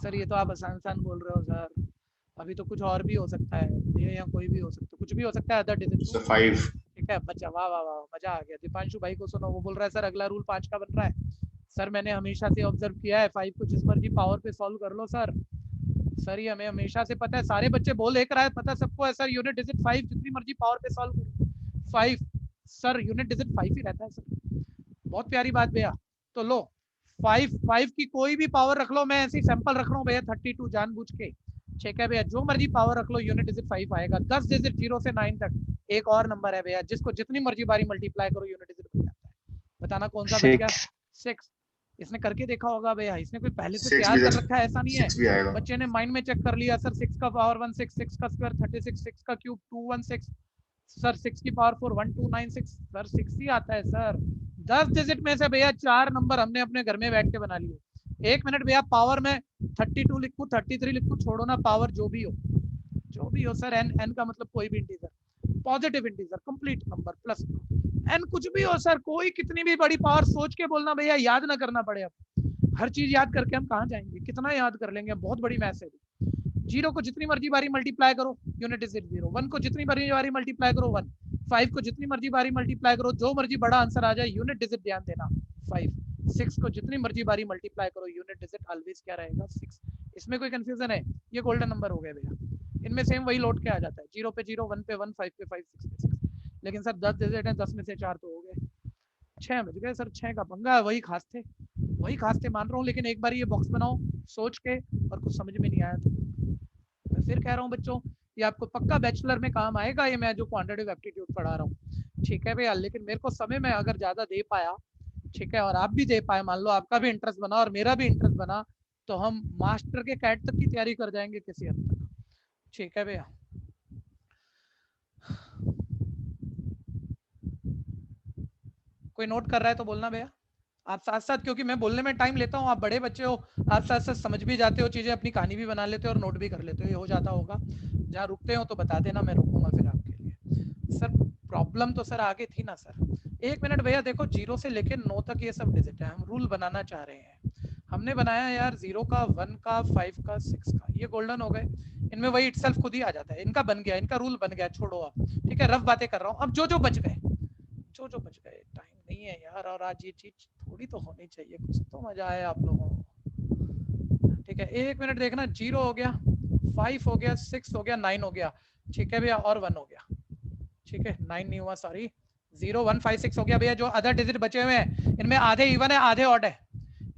S1: सर ये तो आप आसान बोल रहे हो सर, अभी तो कुछ और भी हो सकता है, ये यहाँ कोई भी हो सकता है, कुछ भी हो सकता है अदर डिजिट।
S8: 5
S1: ठीक है बच्चा, वाह वाह वाह, मजा आ गया। दीपांशु भाई को सुनो, वो बोल रहा है सर अगला रूल 5 का बन रहा है। सर मैंने हमेशा से ऑब्जर्व किया है 5 को जिस मर्जी पावर पे सॉल्व कर लो सर। सर ये हमें हमेशा से पता है, सारे बच्चे बोल एक रहा है, पता सबको है सर यूनिट डिजिट 5 जितनी मर्जी पावर पे सॉल्व करो 5 सर, यूनिट डिजिट 5 ही रहता है सर। बहुत प्यारी बात भैया। तो लो 5 की कोई भी पावर रख लो, मैं ऐसी सैंपल रख रहा हूँ भैया 32 जानबूझ के, ठीक है भैया, जो मर्जी पावर रख लो यूनिट डिजिट 5 आएगा। 10 डिजिट 0 से 9 तक एक और नंबर है भैया जिसको जितनी मर्जी बारी मल्टीप्लाई करो यूनिट डिजिट बन जाता है। बताना कौन सा बच गया? 6। इसने करके देखा होगा भैया, इसने कोई पहले से तैयार कर रखा है ऐसा नहीं है, बच्चे ने माइंड में चेक कर लिया सर 6 का पावर 1 6, 6 का स्क्वायर 36, 6 का क्यूब 216 सर, 6 की पावर 4 1296 सर, 6 ही आता है सर। 10 डिजिट में से भैया 4 नंबर हमने अपने घर में बैठ के बना लिए। 1 मिनट भैया, पावर में 32 लिखूं 33 लिखूं, छोड़ो ना, पावर जो भी हो सर, एन का मतलब कोई भी integer, positive integer, complete number, plus N कुछ भी हो सर, कोई कितनी भी बड़ी पावर सोच के बोलना भैया, याद ना करना पड़े। अब हर चीज याद करके हम कहाँ जाएंगे, कितना याद कर लेंगे, बहुत बड़ी मैथ है। 0 को जितनी मर्जी बारी मल्टीप्लाई करो यूनिट डिजिट 0, 1 को जितनी मर्जी बारी मल्टीप्लाई करो 1, 5 को जितनी मर्जी बारी मल्टीप्लाई करो, जो मर्जी बड़ा आंसर आ जाए यूनिट डिजिट ध्यान देना 5, 6 को जितनी मर्जी बारी मल्टीप्लाई करो यूनिट डिजिट ऑलवेज क्या रहेगा 6। इसमें कोई कंफ्यूजन है? ये गोल्डन नंबर हो गए भैया, इनमें सेम वही लौट के आ जाता है, 0 पे 0, 1 पे 1, 5 पे 5, 6 पे 6। लेकिन सर 10 डिजिट है, 10 में से 4 तो हो गए, 6 बज गए सर। 6 का पंगा, वही खास थे मान रहा हूँ। लेकिन एक बार ये बॉक्स बनाओ सोच के, और कुछ समझ में नहीं आया तो मैं फिर कह रहा हूँ बच्चों, ये आपको पक्का बैचलर में काम आएगा, ये मैं जो क्वांटिटेटिव एप्टीट्यूड पढ़ा रहा हूँ, ठीक है भैया। लेकिन मेरे को समय में अगर ज्यादा दे पाया, ठीक है, और आप भी दे पाए, मान लो आपका भी इंटरेस्ट बना और मेरा भी इंटरेस्ट बना, तो हम मास्टर के कैट तक की तैयारी कर जाएंगे किसी हद तक, ठीक है भैया। कोई नोट कर रहा है तो बोलना भैया, आप साथ साथ, क्योंकि मैं बोलने में टाइम लेता हूँ, आप बड़े बच्चे हो, आप साथ साथ समझ भी जाते हो चीजें, अपनी कहानी भी बना लेते हो और नोट भी कर लेते हो, ये हो जाता होगा। जहाँ रुकते हो तो बता देना, मैं रुकूंगा फिर आपके लिए। सर प्रॉब्लम तो सर आगे थी ना सर। 1 मिनट भैया, देखो 0 से लेके 9 तक ये सब डिजिट है, हम रूल बनाना चाह रहे हैं। हमने बनाया यार 0 का, 1 का, 5 का, 6 का, ये गोल्डन हो गए। इनमें वही इटसेल्फ खुद ही आ जाता है, इनका बन गया, इनका रूल बन गया, छोड़ो अब, ठीक है, रफ बातें कर रहा हूँ। अब जो बच गए, टाइम नहीं है यार, और आज ये चीज थोड़ी तो होनी चाहिए, कुछ तो मजा आए आप लोगों को, ठीक है। 1 मिनट देखना, 0 हो गया, 5 हो गया, 6 हो गया, 9 हो गया, ठीक है भैया, और 1 हो गया, ठीक है, 9 नहीं हुआ, सॉरी, 0 1 5 6 हो गया भैया। जो अदर डिजिट बचे हुए हैं, इनमें आधे इवन है, आधे ऑड है।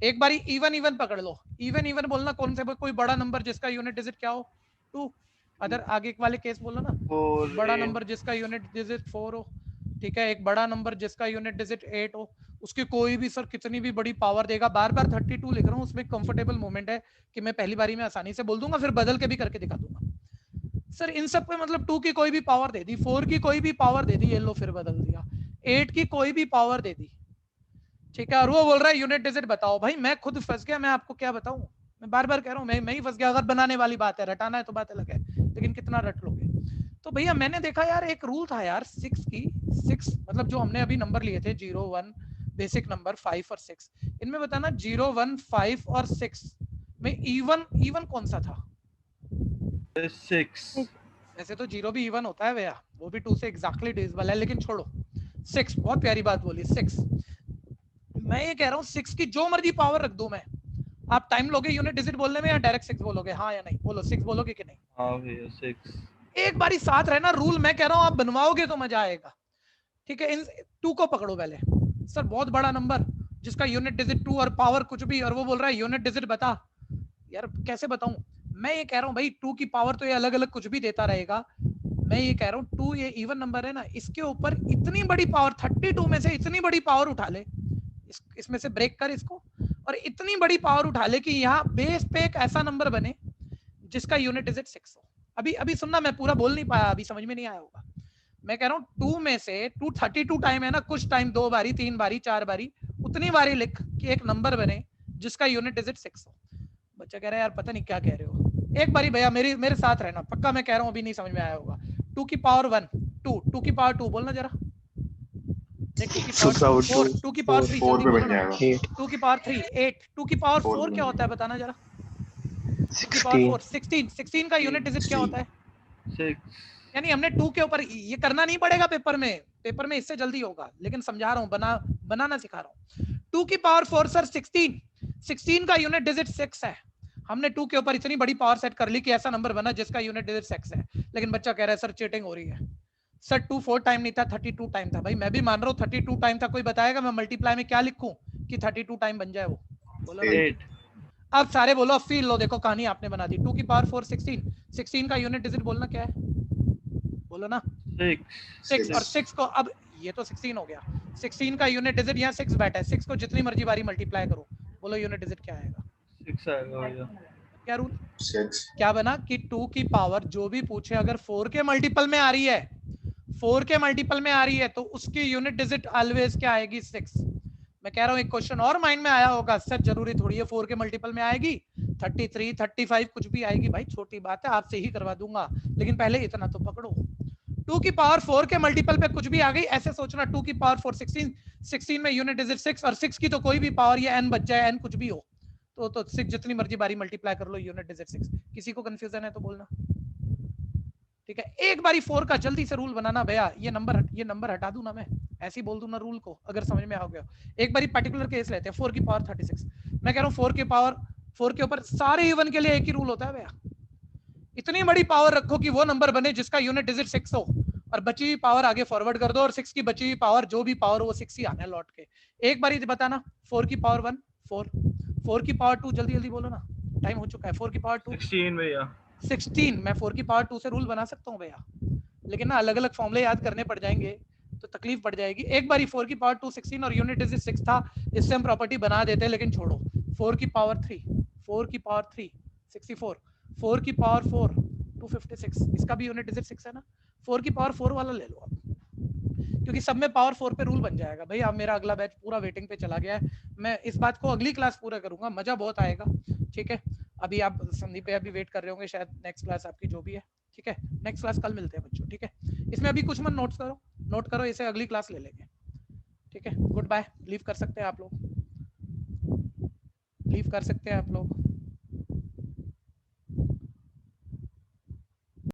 S1: एक बारी इवन पकड़ लो, इवन बोलना, कौन से कोई बड़ा नंबर जिसका यूनिट डिजिट क्या हो 2, अदर आगे वाले केस बोलो ना, बड़ा नंबर जिसका यूनिट डिजिट 4 हो, ठीक है, एक बड़ा नंबर जिसका यूनिट डिजिट 8 हो, उसकी कोई भी सर कितनी भी बड़ी पावर देगा। बार 32 लिख रहा हूँ, उसमें कंफर्टेबल मोमेंट है कि मैं पहली बारी में आसानी से बोल दूंगा, फिर बदल के भी करके दिखा दूंगा। सर इन सब पे मतलब 2 की कोई भी पावर दे दी, 4 की कोई भी पावर दे दी, ये लो फिर बदल दिया, 8 की कोई भी पावर दे दी, ठीक है, और वो बोल रहा है यूनिट डिजिट बताओ। भाई मैं खुद फंस गया, मैं आपको क्या बताऊं, मैं बार कह रहा हूँ, मैं ही फंस गया। अगर बनाने वाली बात है, रटाना है तो बात अलग है, लेकिन कितना रट लोगे। तो भैया मैंने देखा यार, एक रूल था यार 6 मतलब जो हमने अभी नंबर लिए थे 0 1 बेसिक नंबर 5 और 6, इनमें बताना 0 1 5 और 6 में इवन कौन सा था?
S4: 6।
S1: वैसे तो 0 भी इवन होता है भैया, वो भी 2 से एग्जैक्टली डिविजिबल है, लेकिन छोड़ो, 6 बहुत प्यारी बात बोली 6। मैं ये कह रहा हूँ 6 की जो मर्जी पावर रख दूं मैं, आप टाइम लोगे यूनिट डिजिट बोलने में या डायरेक्ट 6 बोलोगे, हाँ या नहीं? बोलो 6 बोलोगे कि नहीं?
S4: हाँ भैया 6।
S1: एक बारी साथ रहना, रूल मैं कह रहा हूं आप बनवाओगे तो मजा आएगा। ठीक है, इन 2 को पकड़ो पहले। सर बहुत बड़ा नंबर जिसका यूनिट डिजिट 2 और पावर कुछ भी, और वो बोल रहा है यूनिट डिजिट बता। यार कैसे बताऊं? मैं ये कह रहा हूं भाई 2 की पावर तो ये अलग अलग कुछ भी देता रहेगा। मैं ये कह रहा हूं 2 ये इवन नंबर है ना, इसके ऊपर इतनी बड़ी पावर 32 में से इतनी बड़ी पावर उठा ले, इसमें से ब्रेक कर इसको, और इतनी बड़ी पावर उठा ले कि यहाँ बेस पे एक ऐसा नंबर बने जिसका यूनिट डिजिट 6 हो। अभी सुनना, मैं पूरा बोल नहीं पाया, अभी समझ में नहीं आया होगा। मैं कह रहा हूँ 2 में से 232 टाइम है ना, कुछ टाइम 2 बारी 3 बारी 4 बारी उतनी बारी लिख कि एक नंबर बने जिसका यूनिट डिजिट 6 हो। बच्चा कह रहा है यार पता नहीं क्या कह रहे हो। एक बारी भैया मेरे साथ रहना, पक्का मैं कह रहा हूँ अभी नहीं समझ में आया होगा। 2 की पावर 1 2, 2 की पावर 2 बोलना जरा। 2 की पावर 4, 2 की पावर 3 जल्दी बोलो ना। 2 की पावर 3 8, 2 की पावर 4 क्या होता है बताना जरा। 2 की पावर 4 16 का यूनिट डिजिट क्या होता है?
S4: 6।
S1: यानी हमने 2 के ऊपर ये करना नहीं पड़ेगा पेपर में इससे जल्दी होगा, लेकिन समझा रहा हूँ, बनाना सिखा रहा हूँ। 2 की पावर 4 सर 16 का यूनिट डिजिट 6 है। हमने 2 के ऊपर इतनी बड़ी पावर सेट कर ली कि ऐसा नंबर बना जिसका यूनिट डिजिट 6 है। लेकिन बच्चा कह रहा है सर चीटिंग हो रही है। सर 2 4 टाइम नहीं था, 32 टाइम था। भाई मैं भी मान रहा हूँ 32 टाइम था। कोई बताएगा मैं मल्टीप्लाई में क्या लिखूं कि 32 टाइम बन जाए? वो बोलो
S4: 8।
S1: अब सारे बोलो, अब फील लो, देखो कहानी आपने बना दी। 2 की पावर 4 16 का यूनिट डिजिट बोलना क्या है? बोलो ना 6 और 6 को, अब ये तो 16 हो गया, 16 का यूनिट डिजिट यहाँ 6 बैठा है। 6 को जितनी मर्जी बारी मल्टीप्लाई करो, बोलो यूनिट डिजिट क्या आएगा?
S4: 6 आएगा भैया।
S1: क्या रूल? 6 क्या बना कि 2 की पावर जो भी पूछे अगर 4 के मल्टीपल में आ रही है, 4 के मल्टीपल में आ रही है तो उसकी यूनिट डिजिट ऑलवेज क्या आएगी? 6। मैं कह रहा हूँ एक क्वेश्चन और माइंड में आया होगा, सर जरूरी थोड़ी है 4 के मल्टीपल में आएगी, 33 35 कुछ भी आएगी। भाई छोटी बात है, आपसे ही करवा दूंगा, लेकिन पहले इतना तो पकड़ो। 2 की पावर 4 के मल्टीपल पे कुछ भी आ गई, ऐसे सोचना 2 की पावर 4 16 में यूनिट डिजिट 6, और 6 की तो कोई भी पावर, ये n बच जाए, n कुछ भी हो तो 6 जितनी मर्जी बारी मल्टीप्लाई कर लो, यूनिट डिजिट 6। किसी को कंफ्यूजन है तो बोलना। ठीक है, एक बारी 4 का जल्दी से रूल बनाना भैया। ये नंबर हटा दूं ना, मैं ऐसे ही बोल दूं ना रूल को, अगर समझ में आ गया। एक बारी पर्टिकुलर केस लेते हैं, 4 की पावर 36। मैं कह रहा हूँ 4 के ऊपर सारे इवन के लिए एक ही रूल होता है भैया, इतनी बड़ी पावर रखो कि वो नंबर बने जिसका यूनिट डिजिट 6 हो, और बची हुई पावर आगे फॉरवर्ड कर दो, और 6 की बची हुई पावर जो भी पावर हो वो 6 ही आना है लौट के। एक बारी बताना, 4 की पावर 1 4 की पावर 2 जल्दी बोलो ना, टाइम हो चुका है। 4 की पावर 2
S4: 16 भैया।
S1: 16 मैं 4 की पावर 2 से रूल बना सकता हूँ भैया, लेकिन ना अलग अलग फॉर्मूले याद करने पड़ जाएंगे तो तकलीफ पड़ जाएगी। एक बारी 4 की पावर 2 16 और यूनिट डिजिट 6 था, इससे हम प्रॉपर्टी बना देते हैं, लेकिन छोड़ो। 4 की पावर 3 64, 4 की पावर 4 256, इसका भी यूनिट डिजिट 6 है ना। 4 की पावर 4 वाला ले लो आप, क्योंकि सब में पावर 4 पे रूल बन जाएगा। भाई अब मेरा अगला बैच पूरा वेटिंग पे चला गया है, मैं इस बात को अगली क्लास पूरा करूंगा, मजा बहुत आएगा। ठीक है, अभी आप संदीप पे अभी वेट कर रहे होंगे शायद, नेक्स्ट क्लास आपकी जो भी है। ठीक है, नेक्स्ट क्लास कल मिलते हैं बच्चों। ठीक है, इसमें अभी कुछ मत नोट करो, इसे अगली क्लास ले लेंगे। ठीक है, गुड बाय, लीव कर सकते हैं आप लोग, लीव कर सकते हैं आप लोग।